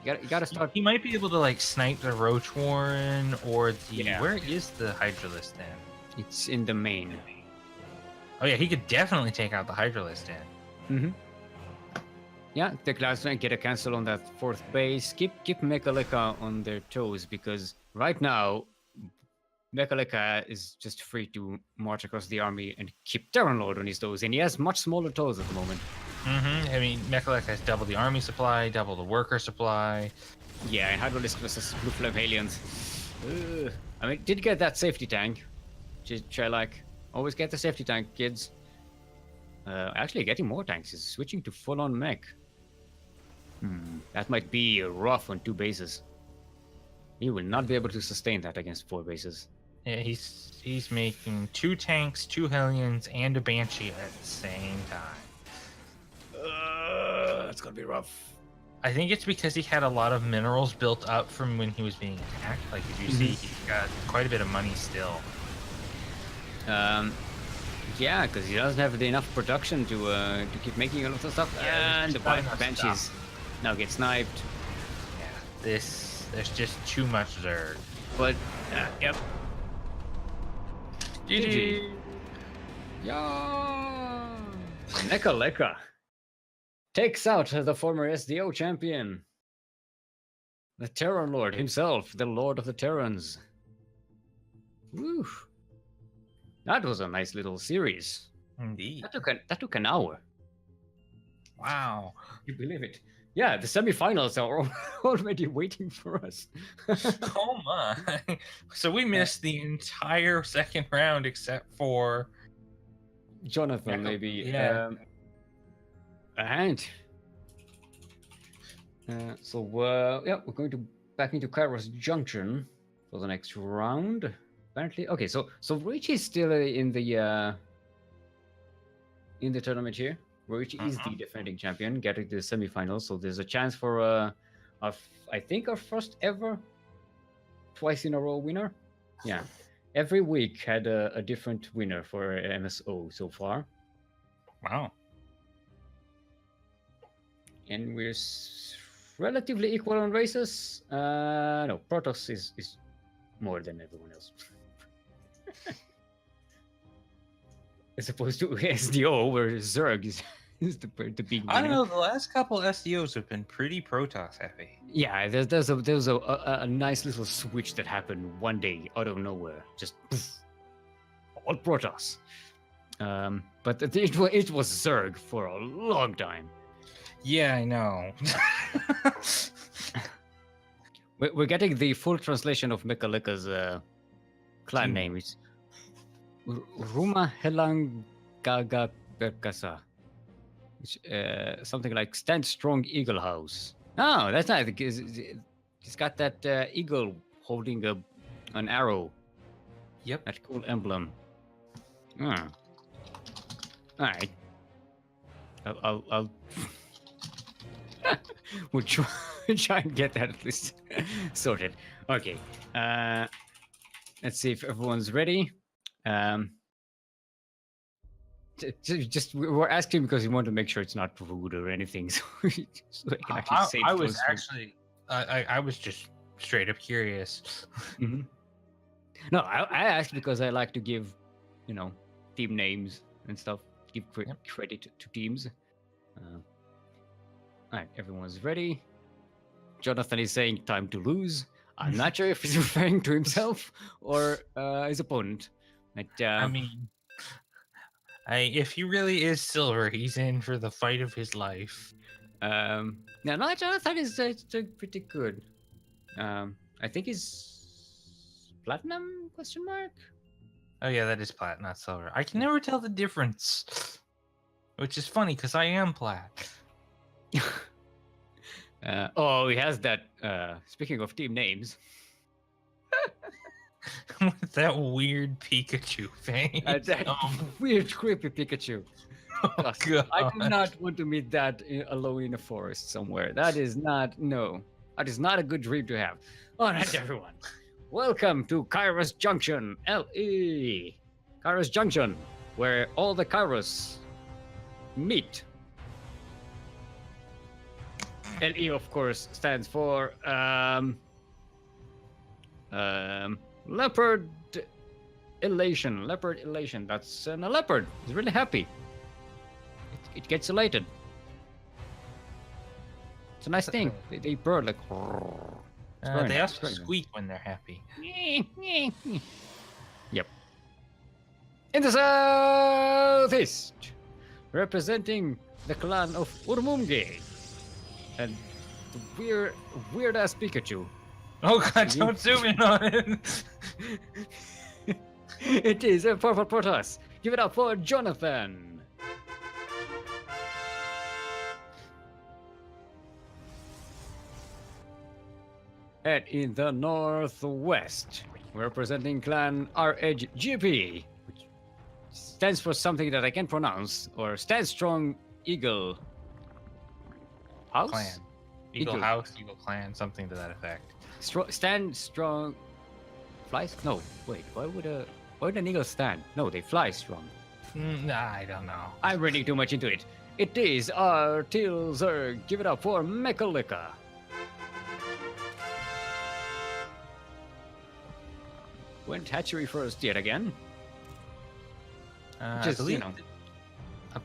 gotta start. He might be able to like snipe the Roach Warren or the. Yeah. Where is the Hydralisk then? It's in the main. Oh yeah, he could definitely take out the Hydralisk then. Mm-hmm. Yeah, take last one, get a cancel on that 4th base. Keep Mecha on their toes because right now Mecha is just free to march across the army and keep Terran Lord on his toes, and he has much smaller toes at the moment. Mm-hmm. I mean, Mecha has double the army supply, double the worker supply. Yeah, and Hydralisk versus Blue Flame Aliens. I mean, did get that safety tank, which I like. Always get the safety tank, kids. Actually, getting more tanks is switching to full-on mech. That might be rough on 2 bases. He will not be able to sustain that against 4 bases. Yeah, he's making 2 tanks, 2 Hellions, and a Banshee at the same time. That's gonna be rough. I think it's because he had a lot of minerals built up from when he was being attacked. Like, if you see, he's got quite a bit of money still. Yeah, because he doesn't have enough production to keep making a lot of stuff. Yeah, and the Banshees now get sniped. Yeah, there's just too much Zerg. But, yep. GG. Yeah. Mecha takes out the former SDO champion. The Terran Lord himself, the Lord of the Terrans. Woo. That was a nice little series. Indeed. That took an hour. Wow. You believe it? Yeah, the semifinals are already waiting for us. Oh my. So we missed the entire second round except for Jonathan, maybe. Yeah. And yeah, we're going to back into Kairos Junction for the next round. Apparently, okay. So Rich is still in the tournament here. Rich is the defending champion, getting to the semifinals. So there's a chance for I think our first ever twice in a row winner. Yeah, every week had a different winner for MSO so far. wow. And we're relatively equal on races. No, Protoss is more than everyone else. As opposed to SDO, where Zerg is the big winner. I don't know. The last couple SDOs have been pretty Protoss heavy. Yeah, there's a nice little switch that happened one day out of nowhere. Just poof, all Protoss. But it was Zerg for a long time. Yeah, I know. We're getting the full translation of Mecha clan name is Ruma Helangaga Perkasa. Which, something like Stand Strong Eagle House. Oh, that's nice. It's got that eagle holding an arrow. Yep. That cool emblem. All right. I'll we'll try and get that at least sorted. Okay. Let's see if everyone's ready. Just we're asking because we want to make sure it's not rude or anything, so I can actually save I was those actually, I was just straight up curious. Mhm. No, I asked because I like to give, team names and stuff. Give credit to teams. All right, everyone's ready. Jonathan is saying time to lose. I'm not sure if he's referring to himself or his opponent. But, I mean, if he really is silver, he's in for the fight of his life. no, Jonathan is pretty good. I think he's platinum ? Oh yeah, that is plat, not silver. I can never tell the difference, which is funny because I am plat. He has that. Speaking of team names, With that weird Pikachu face. that weird, creepy Pikachu. Oh, God. I do not want to meet that alone in a forest somewhere. That is not a good dream to have. All right, everyone. Welcome to Kairos Junction, LE. Kairos Junction, where all the Kairos meet. LE, of course, stands for Leopard Elation. Leopard Elation. That's a leopard. It's really happy. It gets elated. It's a nice thing. They purr like. They also squeak when they're happy. Yep. In the southeast, representing the clan of Urmumge, and the weird ass Pikachu. Oh God! Don't zoom in on it. It is a purple Protoss. Give it up for Jonathan. And in the northwest, representing clan RHGP, which stands for something that I can't pronounce, or Stand Strong Eagle House? Clan. Eagle House, Eagle Clan, something to that effect. Stand Strong Flies? No, wait, why would an eagle stand? No, they fly strong. I don't know. I'm reading too much into it. It is our Tilzer. Give it up for Mechalika. Went hatchery first yet again. I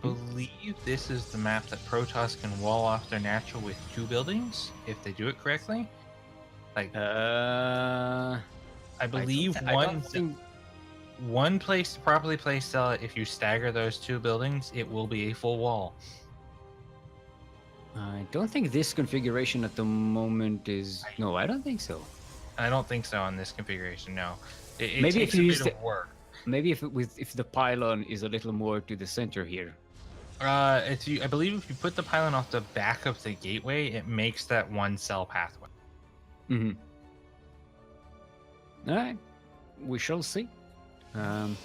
believe this is the map that Protoss can wall off their natural with 2 buildings, if they do it correctly. Like, I believe one place to properly place Stella, if you stagger those 2 buildings, it will be a full wall. I don't think this configuration at the moment is. No, I don't think so. I don't think so on this configuration. No. It maybe takes if you a use bit of work. Maybe if the pylon is a little more to the center here. I believe if you put the pylon off the back of the gateway, it makes that 1 cell pathway. Mm-hmm. All right, we shall see. All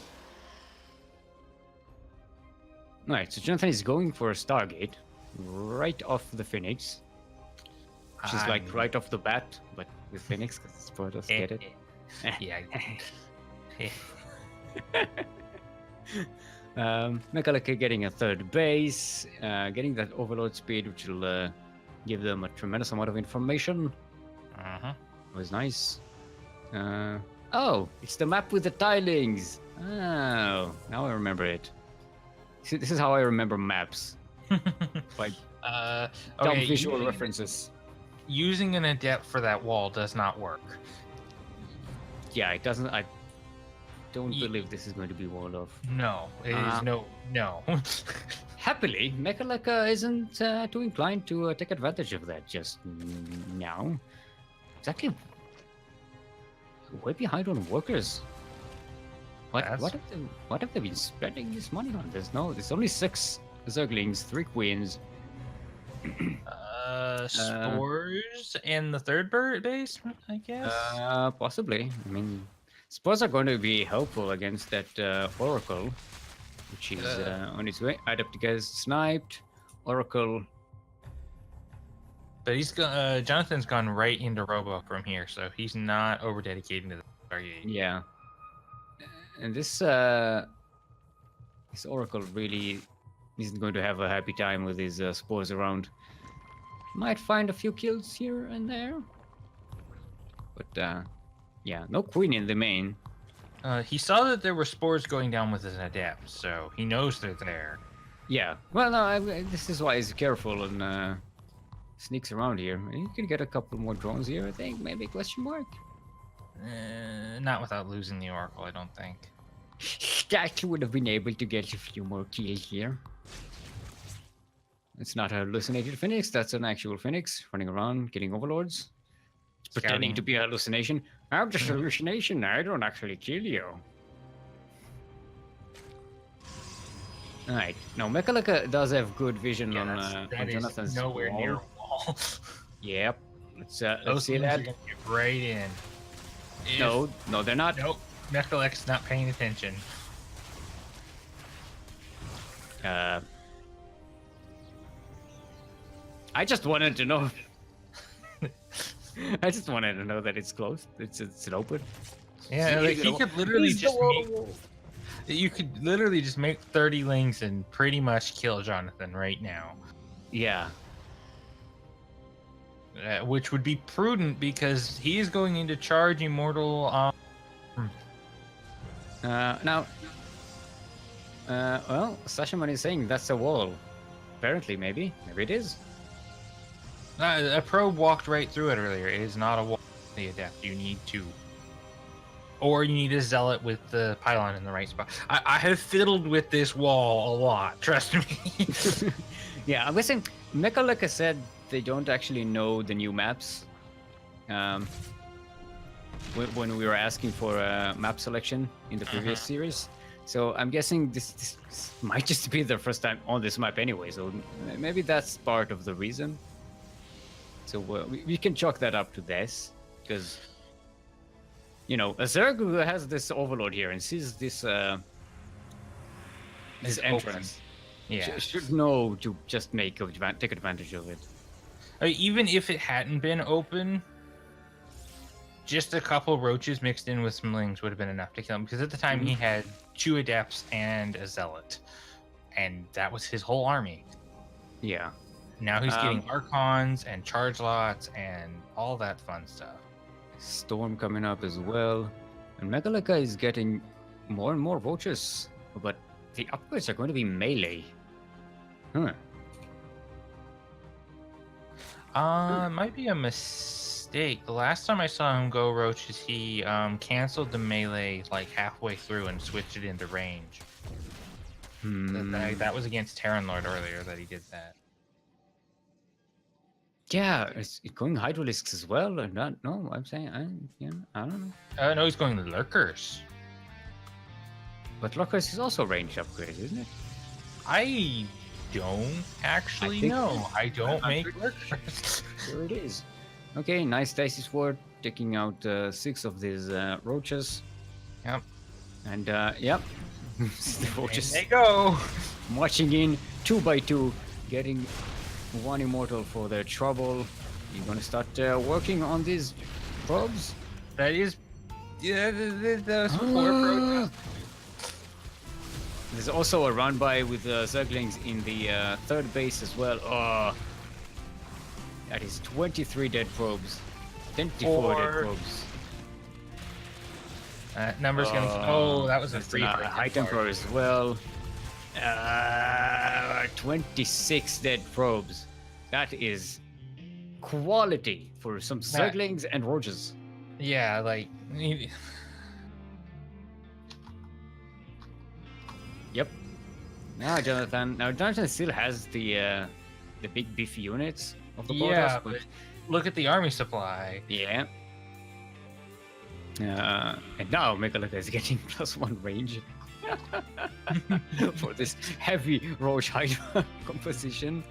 right, so Jonathan is going for a Stargate right off the Phoenix, which is like right off the bat, but with Phoenix because it's Protoss. Get it? Yeah. Mechalika getting a 3rd base, getting that overload speed, which will give them a tremendous amount of information. It was nice. Oh, it's the map with the tilings. Oh, now I remember it. See, this is how I remember maps. Like dumb visual references. Using an adept for that wall does not work. Yeah, it doesn't. I don't believe this is going to be walled off. No, it is no. Happily, Mechalika isn't too inclined to take advantage of that just now. Exactly way behind on workers. What That's- what have they been spending this money on? There's only 6 Zerglings, 3 queens. Spores in the third base, I guess. Possibly. I mean, spores are going to be helpful against that Oracle, which is on its way. Adept gets sniped. Oracle. But Jonathan's gone right into Robo from here, so he's not over dedicating to the Stargate. Yeah. And this Oracle really isn't going to have a happy time with his spores around. Might find a few kills here and there. But yeah, no queen in the main. He saw that there were spores going down with his adept, so he knows they're there. Yeah. Well, no, this is why he's careful and sneaks around here. You can get a couple more drones here, I think. Maybe question mark. Not without losing the Oracle, I don't think. That would have been able to get a few more kills here. It's not a hallucinated phoenix, that's an actual phoenix running around getting overlords. It's pretending Scouting. to be a hallucination. I'm just a hallucination, I don't actually kill you. Alright, now Mekalika does have good vision on Jonathan's nowhere wall. near a wall. Yep. Let's Those see things that. are gonna get right in. No, they're not. Nope. Mechalek's not paying attention. I just wanted to know. I just wanted to know that it's closed. It's open. Yeah, like, he could literally He's the just make. wall. You could literally just make 30 lings and pretty much kill Jonathan right now. Yeah. Which would be prudent because he is going into charge immortal. Now. Well, Sashaman is saying that's a wall. Apparently, maybe it is. A probe walked right through it earlier. It is not a wall. The adept. You need to. Or you need a zealot with the pylon in the right spot. I have fiddled with this wall a lot. Trust me. Yeah, I'm guessing Mekalika said they don't actually know the new maps. When we were asking for a map selection in the previous series. So I'm guessing this might just be their first time on this map anyway. So maybe that's part of the reason. So we can chalk that up to this. Because, you know, a Zerg who has this overlord here and sees this It's entrance. Yeah. Should know to just take advantage of it. Even if it hadn't been open, just a couple roaches mixed in with some lings would have been enough to kill him. Because at the time he had 2 adepts and a zealot, and that was his whole army. Yeah. Now he's getting archons and charge lots and all that fun stuff. Storm coming up as well. And Megalika is getting more and more roaches. But the upgrades are going to be melee. Huh. Might be a mistake. The last time I saw him go roaches, he canceled the melee like halfway through and switched it into range. That was against Terran Lord earlier that he did that. Yeah, it's going Hydralisks as well or not? No, I'm saying I don't know. No, he's going Lurkers. But Lurkers is also range upgrade, isn't it? I don't actually know. I don't make Lurkers. There it is. Okay, nice Dicey Sword, taking out 6 of these roaches. Yep. And yep. The roaches There they go. marching in 2 by 2, getting 1 immortal for their trouble. You're gonna start working on these probes? That is, yeah, the support prototype. There's also a run by with Zerglings in the 3rd base as well. Oh, that is 23 dead probes. 24 dead probes. Number's gonna. Oh, that was a That's free a high temper as well. 26 dead probes. That is quality for some Zerglings and roaches. Yeah, like. Yep. Now Jonathan still has the big beefy units of the Yeah, Protoss, but look at the army supply. yeah. And now Megalika is getting +1 range for this heavy Roach Hydra composition.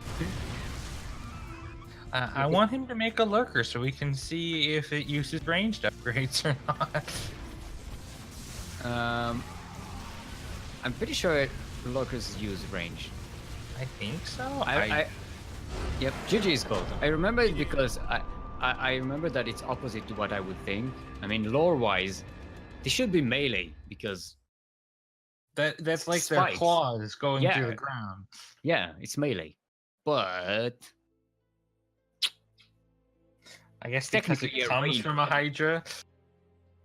I want him to make a lurker so we can see if it uses ranged upgrades or not. I'm pretty sure lurkers use range. I think so. Yep, GG is gold. I remember it because I remember that it's opposite to what I would think. I mean, lore-wise, they should be melee because that's like their spikes. claws going through the ground. Yeah, it's melee, but I guess because technically it a comes range from a Hydra.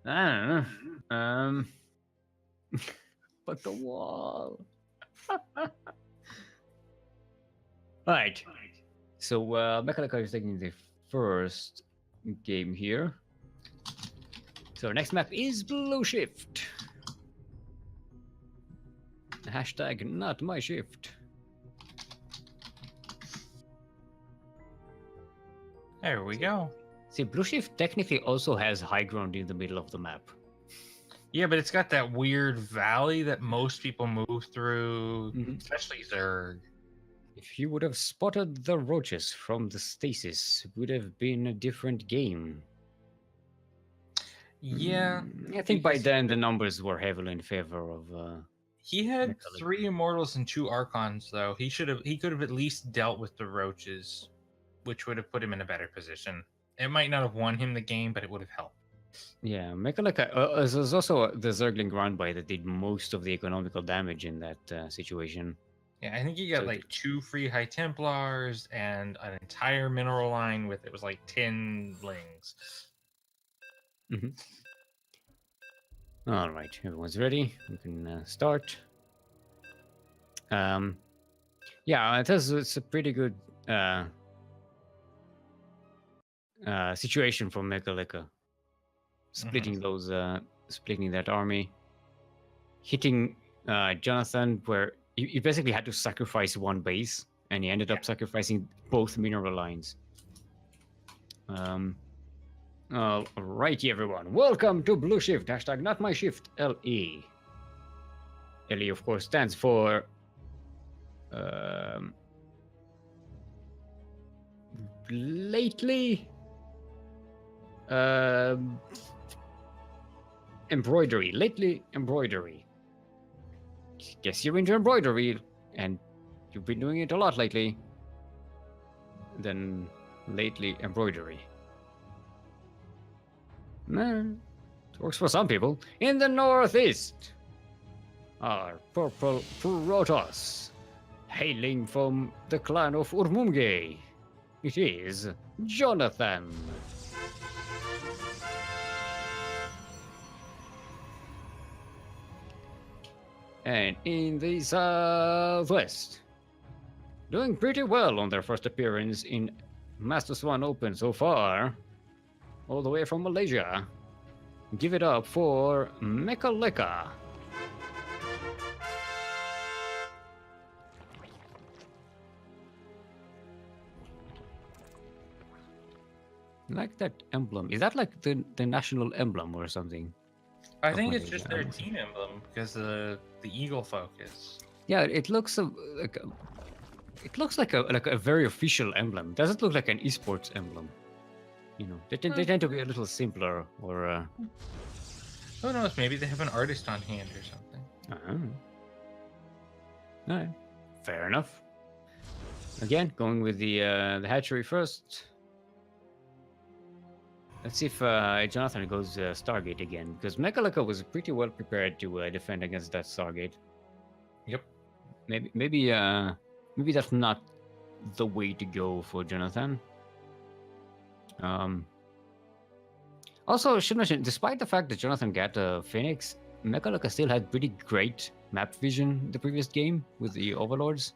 I don't know. But the wall. Alright. So Megalika is taking the first game here. So next map is Blue Shift. Hashtag not my shift. There we go. See, Blue Shift technically also has high ground in the middle of the map. Yeah, but it's got that weird valley that most people move through, especially Zerg. If you would have spotted the roaches from the stasis, it would have been a different game. Yeah. I think by then the numbers were heavily in favor of... He had 3 Immortals and 2 Archons, though. He could have at least dealt with the roaches, which would have put him in a better position. It might not have won him the game, but it would have helped. Yeah, Megalika, there's also the Zergling Groundbite that did most of the economical damage in that situation. Yeah, I think he got So like 2 free High Templars and an entire mineral line with it was like 10 lings. All right, everyone's ready. We can start. Yeah, it's a pretty good situation for Megalika. Splitting those, splitting that army, hitting Jonathan, where you basically had to sacrifice one base, and he ended up sacrificing both mineral lines. Alrighty, everyone. Welcome to Blue Shift. Hashtag not my shift. LE. LE, of course, stands for lately embroidery. Lately embroidery. Guess you're into embroidery, and you've been doing it a lot lately. Then lately embroidery. It works for some people. In the northeast are purple Protoss, hailing from the clan of Urmumge. It is Jonathan. And in the southwest, doing pretty well on their first appearance in Master Swan Open so far, all the way from Malaysia. Give it up for Megalika. I like that emblem. Is that like the national emblem or something? I think it's just their team emblem because of the eagle focus. Yeah, it looks like a very official emblem. It doesn't look like an esports emblem. You know, they tend to be a little simpler, or who knows? Maybe they have an artist on hand or something. All right, fair enough. Again, going with the hatchery first. Let's see if Jonathan goes Stargate again, because Megalika was pretty well prepared to defend against that Stargate. Yep. Maybe that's not the way to go for Jonathan. Also, I should mention, despite the fact that Jonathan got Phoenix, Megalika still had pretty great map vision the previous game with the Overlords.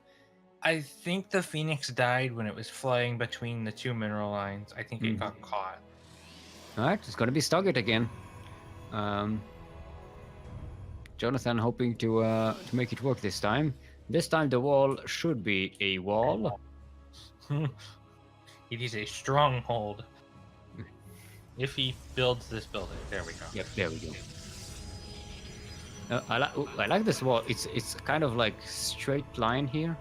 I think the Phoenix died when it was flying between the 2 mineral lines. I think it got caught. All right, it's going to be Stargate again. Jonathan hoping to make it work this time. This time the wall should be a wall. It is a stronghold. If he builds this building, there we go. Yep, there we go. I like this wall. It's kind of like straight line here.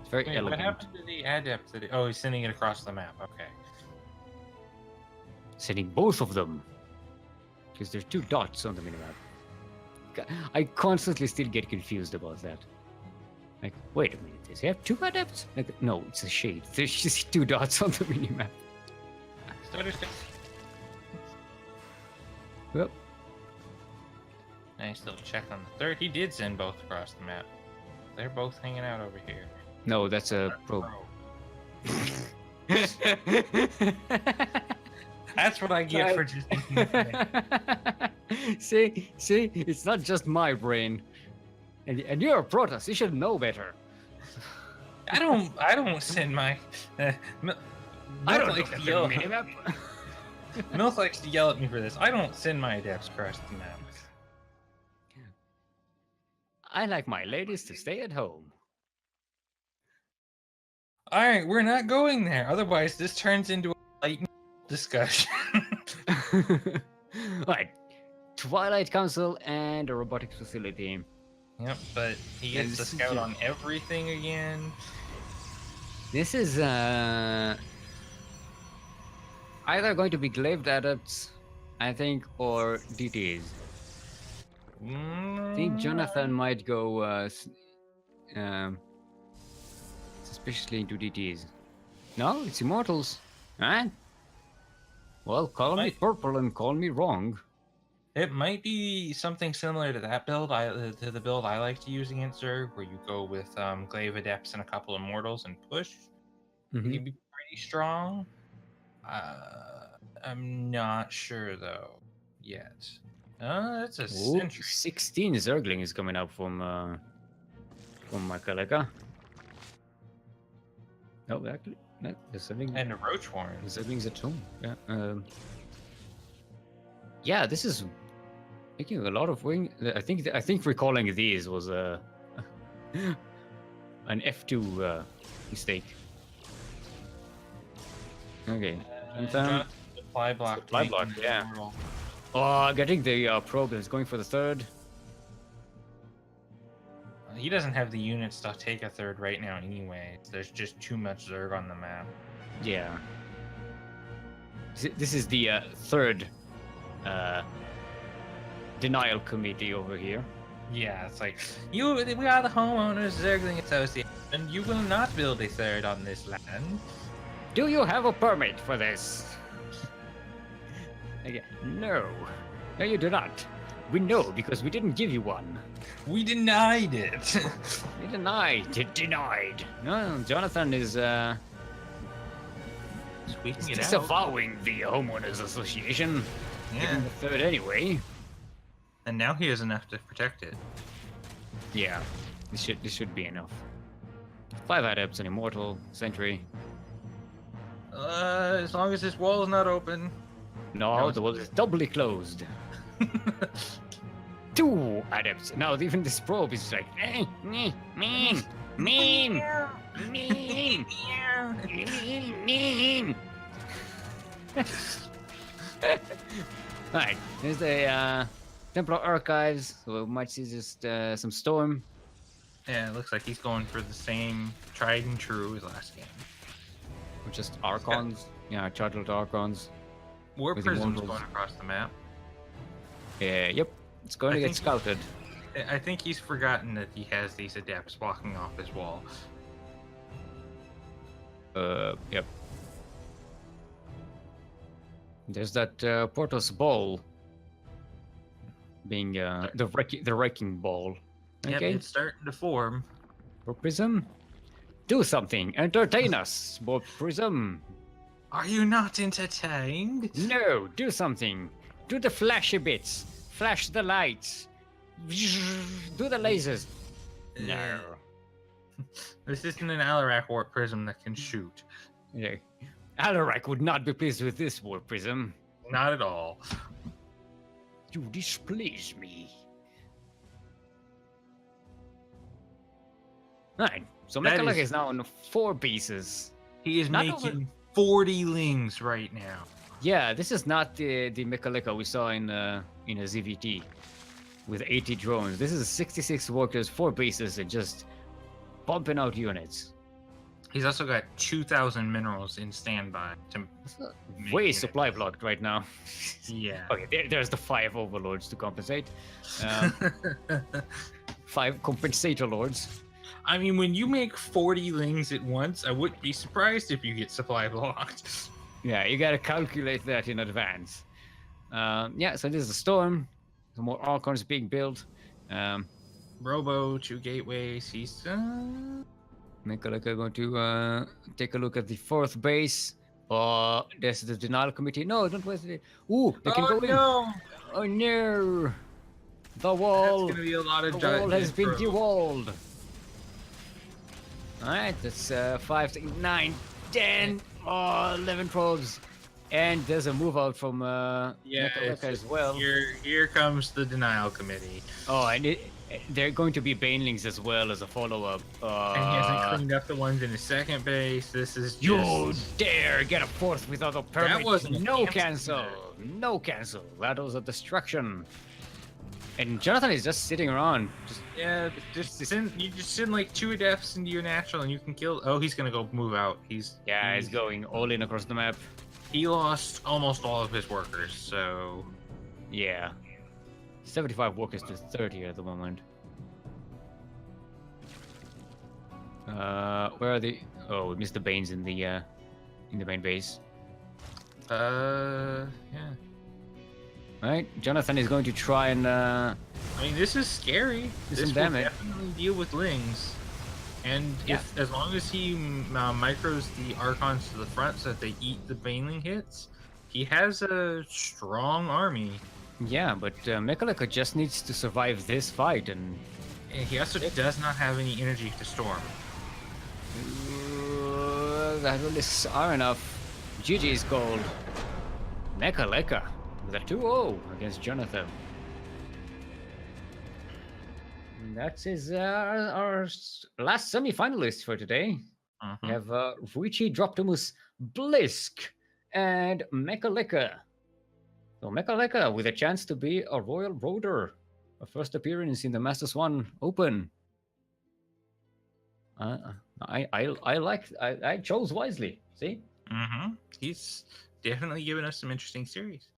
It's very Wait, elegant. what happened to the adept? Oh, he's sending it across the map. Okay. Sending both of them. Because there's 2 dots on the minimap. I constantly still get confused about that. Like, wait a minute, does he have 2 adepts? Like, no, it's a shade. There's just 2 dots on the minimap. Well, Nice little check on the third. He did send both across the map. They're both hanging out over here. no, that's a probe. That's what I get for just thinking of things. see, it's not just my brain. And you're a Protoss, you should know better. I don't send my. I don't likes look to at yell. the minimap. Milk likes to yell at me for this. I don't send my adepts across the map. I like my ladies to stay at home. All right, we're not going there. Otherwise, this turns into a light discussion. Right. Twilight Council and a robotics facility. Yep, but he Yeah, gets to this is scout just- on everything again. This is either going to be glaive adepts, I think, or DTs. I think Jonathan might go suspiciously into DTs. No, it's immortals. Huh? Well, call me Might- purple and call me wrong. It might be something similar to that build. To the build I like to use against Zerg, where you go with glaive adepts and a couple of mortals and push. It Mhm. can be pretty strong. I'm not sure though yet. That's a Ooh, century. 16 Zergling is coming up from Makaleka. No, actually, no, there's something. And a roach warren. Zerglings at home. Yeah. Yeah, this is making a lot of wing. I think recalling these was an F2 mistake. Okay. Jonathan, supply block. Supply to block, make yeah. immortal. Oh, getting the probe is going for the third. He doesn't have the units to take a third right now anyway. There's just too much Zerg on the map. Yeah. This is the third denial committee over here. Yeah, it's like, we are the homeowners Zergling Association, and you will not build a third on this land. Do you have a permit for this? Okay. No. No, you do not. We know because we didn't give you one. We denied it. We denied. Denied. No, Jonathan is Squeaking it out. disavowing the homeowners association. Give Yeah. him the third anyway. And now he has enough to protect it. Yeah. This should be enough. 5 adepts, an immortal, sentry. As long as this wall is not open. No, the wall is doubly closed. 2 adepts. Now even this probe is like mean. Alright, there's the Templar Archives, so we might see just some storm. Yeah, it looks like he's going for the same tried and true as last game. Or just Archons. Yeah, chartered Archons. War With Prism's immortals. going across the map. Yep. It's going to I get think- scouted. I think he's forgotten that he has these adepts walking off his wall. Yep. There's that Portos ball being the wrecking ball. Yep, Okay, it's starting to form. for Prism, do something, entertain us, Bob Prism. Are you not entertained? No, do something. Do the flashy bits. Flash the lights. Do the lasers. No. This isn't an Alarak Warp Prism that can shoot. Yeah. Alarak would not be pleased with this, Warp Prism. Not at all. You displease me. Right. So That Mekalek is- is now on 4 pieces. He is Not making 40 lings right now. Yeah, this is not the Mekaleka we saw in a ZVT with 80 drones. This is 66 workers, 4 bases, and just pumping out units. He's also got 2,000 minerals in standby. Way units. supply blocked right now. Yeah. Okay, there's the 5 overlords to compensate. 5 compensator lords. I mean, when you make 40 lings at once, I wouldn't be surprised if you get supply blocked. Yeah, you gotta calculate that in advance. Yeah, so this is a storm. Some more Archons being built. Robo, 2 gateways. He's Mekaleka going to take a look at the 4th base. Oh, there's the denial committee. No, don't waste it. Ooh, they can go in. no! Oh no! The That's wall. gonna be a lot of The wall has been probes. dewalled. Alright, that's 5, 6, 9, 10, 11 probes. And there's a move out from Yeah, Mekaleka as well. Here comes the denial committee. Oh, and they're going to be banelings as well as a follow-up. And he hasn't cleaned up the ones in his second base. This is You just... dare get a 4th without a permit? wasn't a no cancel. cancel. No cancel. That was a destruction. And Jonathan is just sitting around. Yeah, you just send like 2 deaths into your natural and you can kill. Oh, he's gonna go move out. He's going all in across the map. He lost almost all of his workers, so Yeah. 75 workers to 30 at the moment. Where are the? Oh, we missed the Banes in the main base. yeah. Right, Jonathan is going to try and. I mean, this is scary. Do This some will damage. definitely deal with lings, and as long as he micros the Archons to the front so that they eat the Baneling hits, he has a strong army. Yeah, but Mekaleka just needs to survive this fight, and He also does not have any energy to storm. that really are enough. GG's gold. Mekaleka with a 2-0 against Jonathan. And that's our last semi-finalist for today. We have Ruichi Droptimus Blisk and Mekaleka. So Mekaleka with a chance to be a Royal Roader. A first appearance in the Master Swan Open. I chose wisely. See? He's definitely given us some interesting series.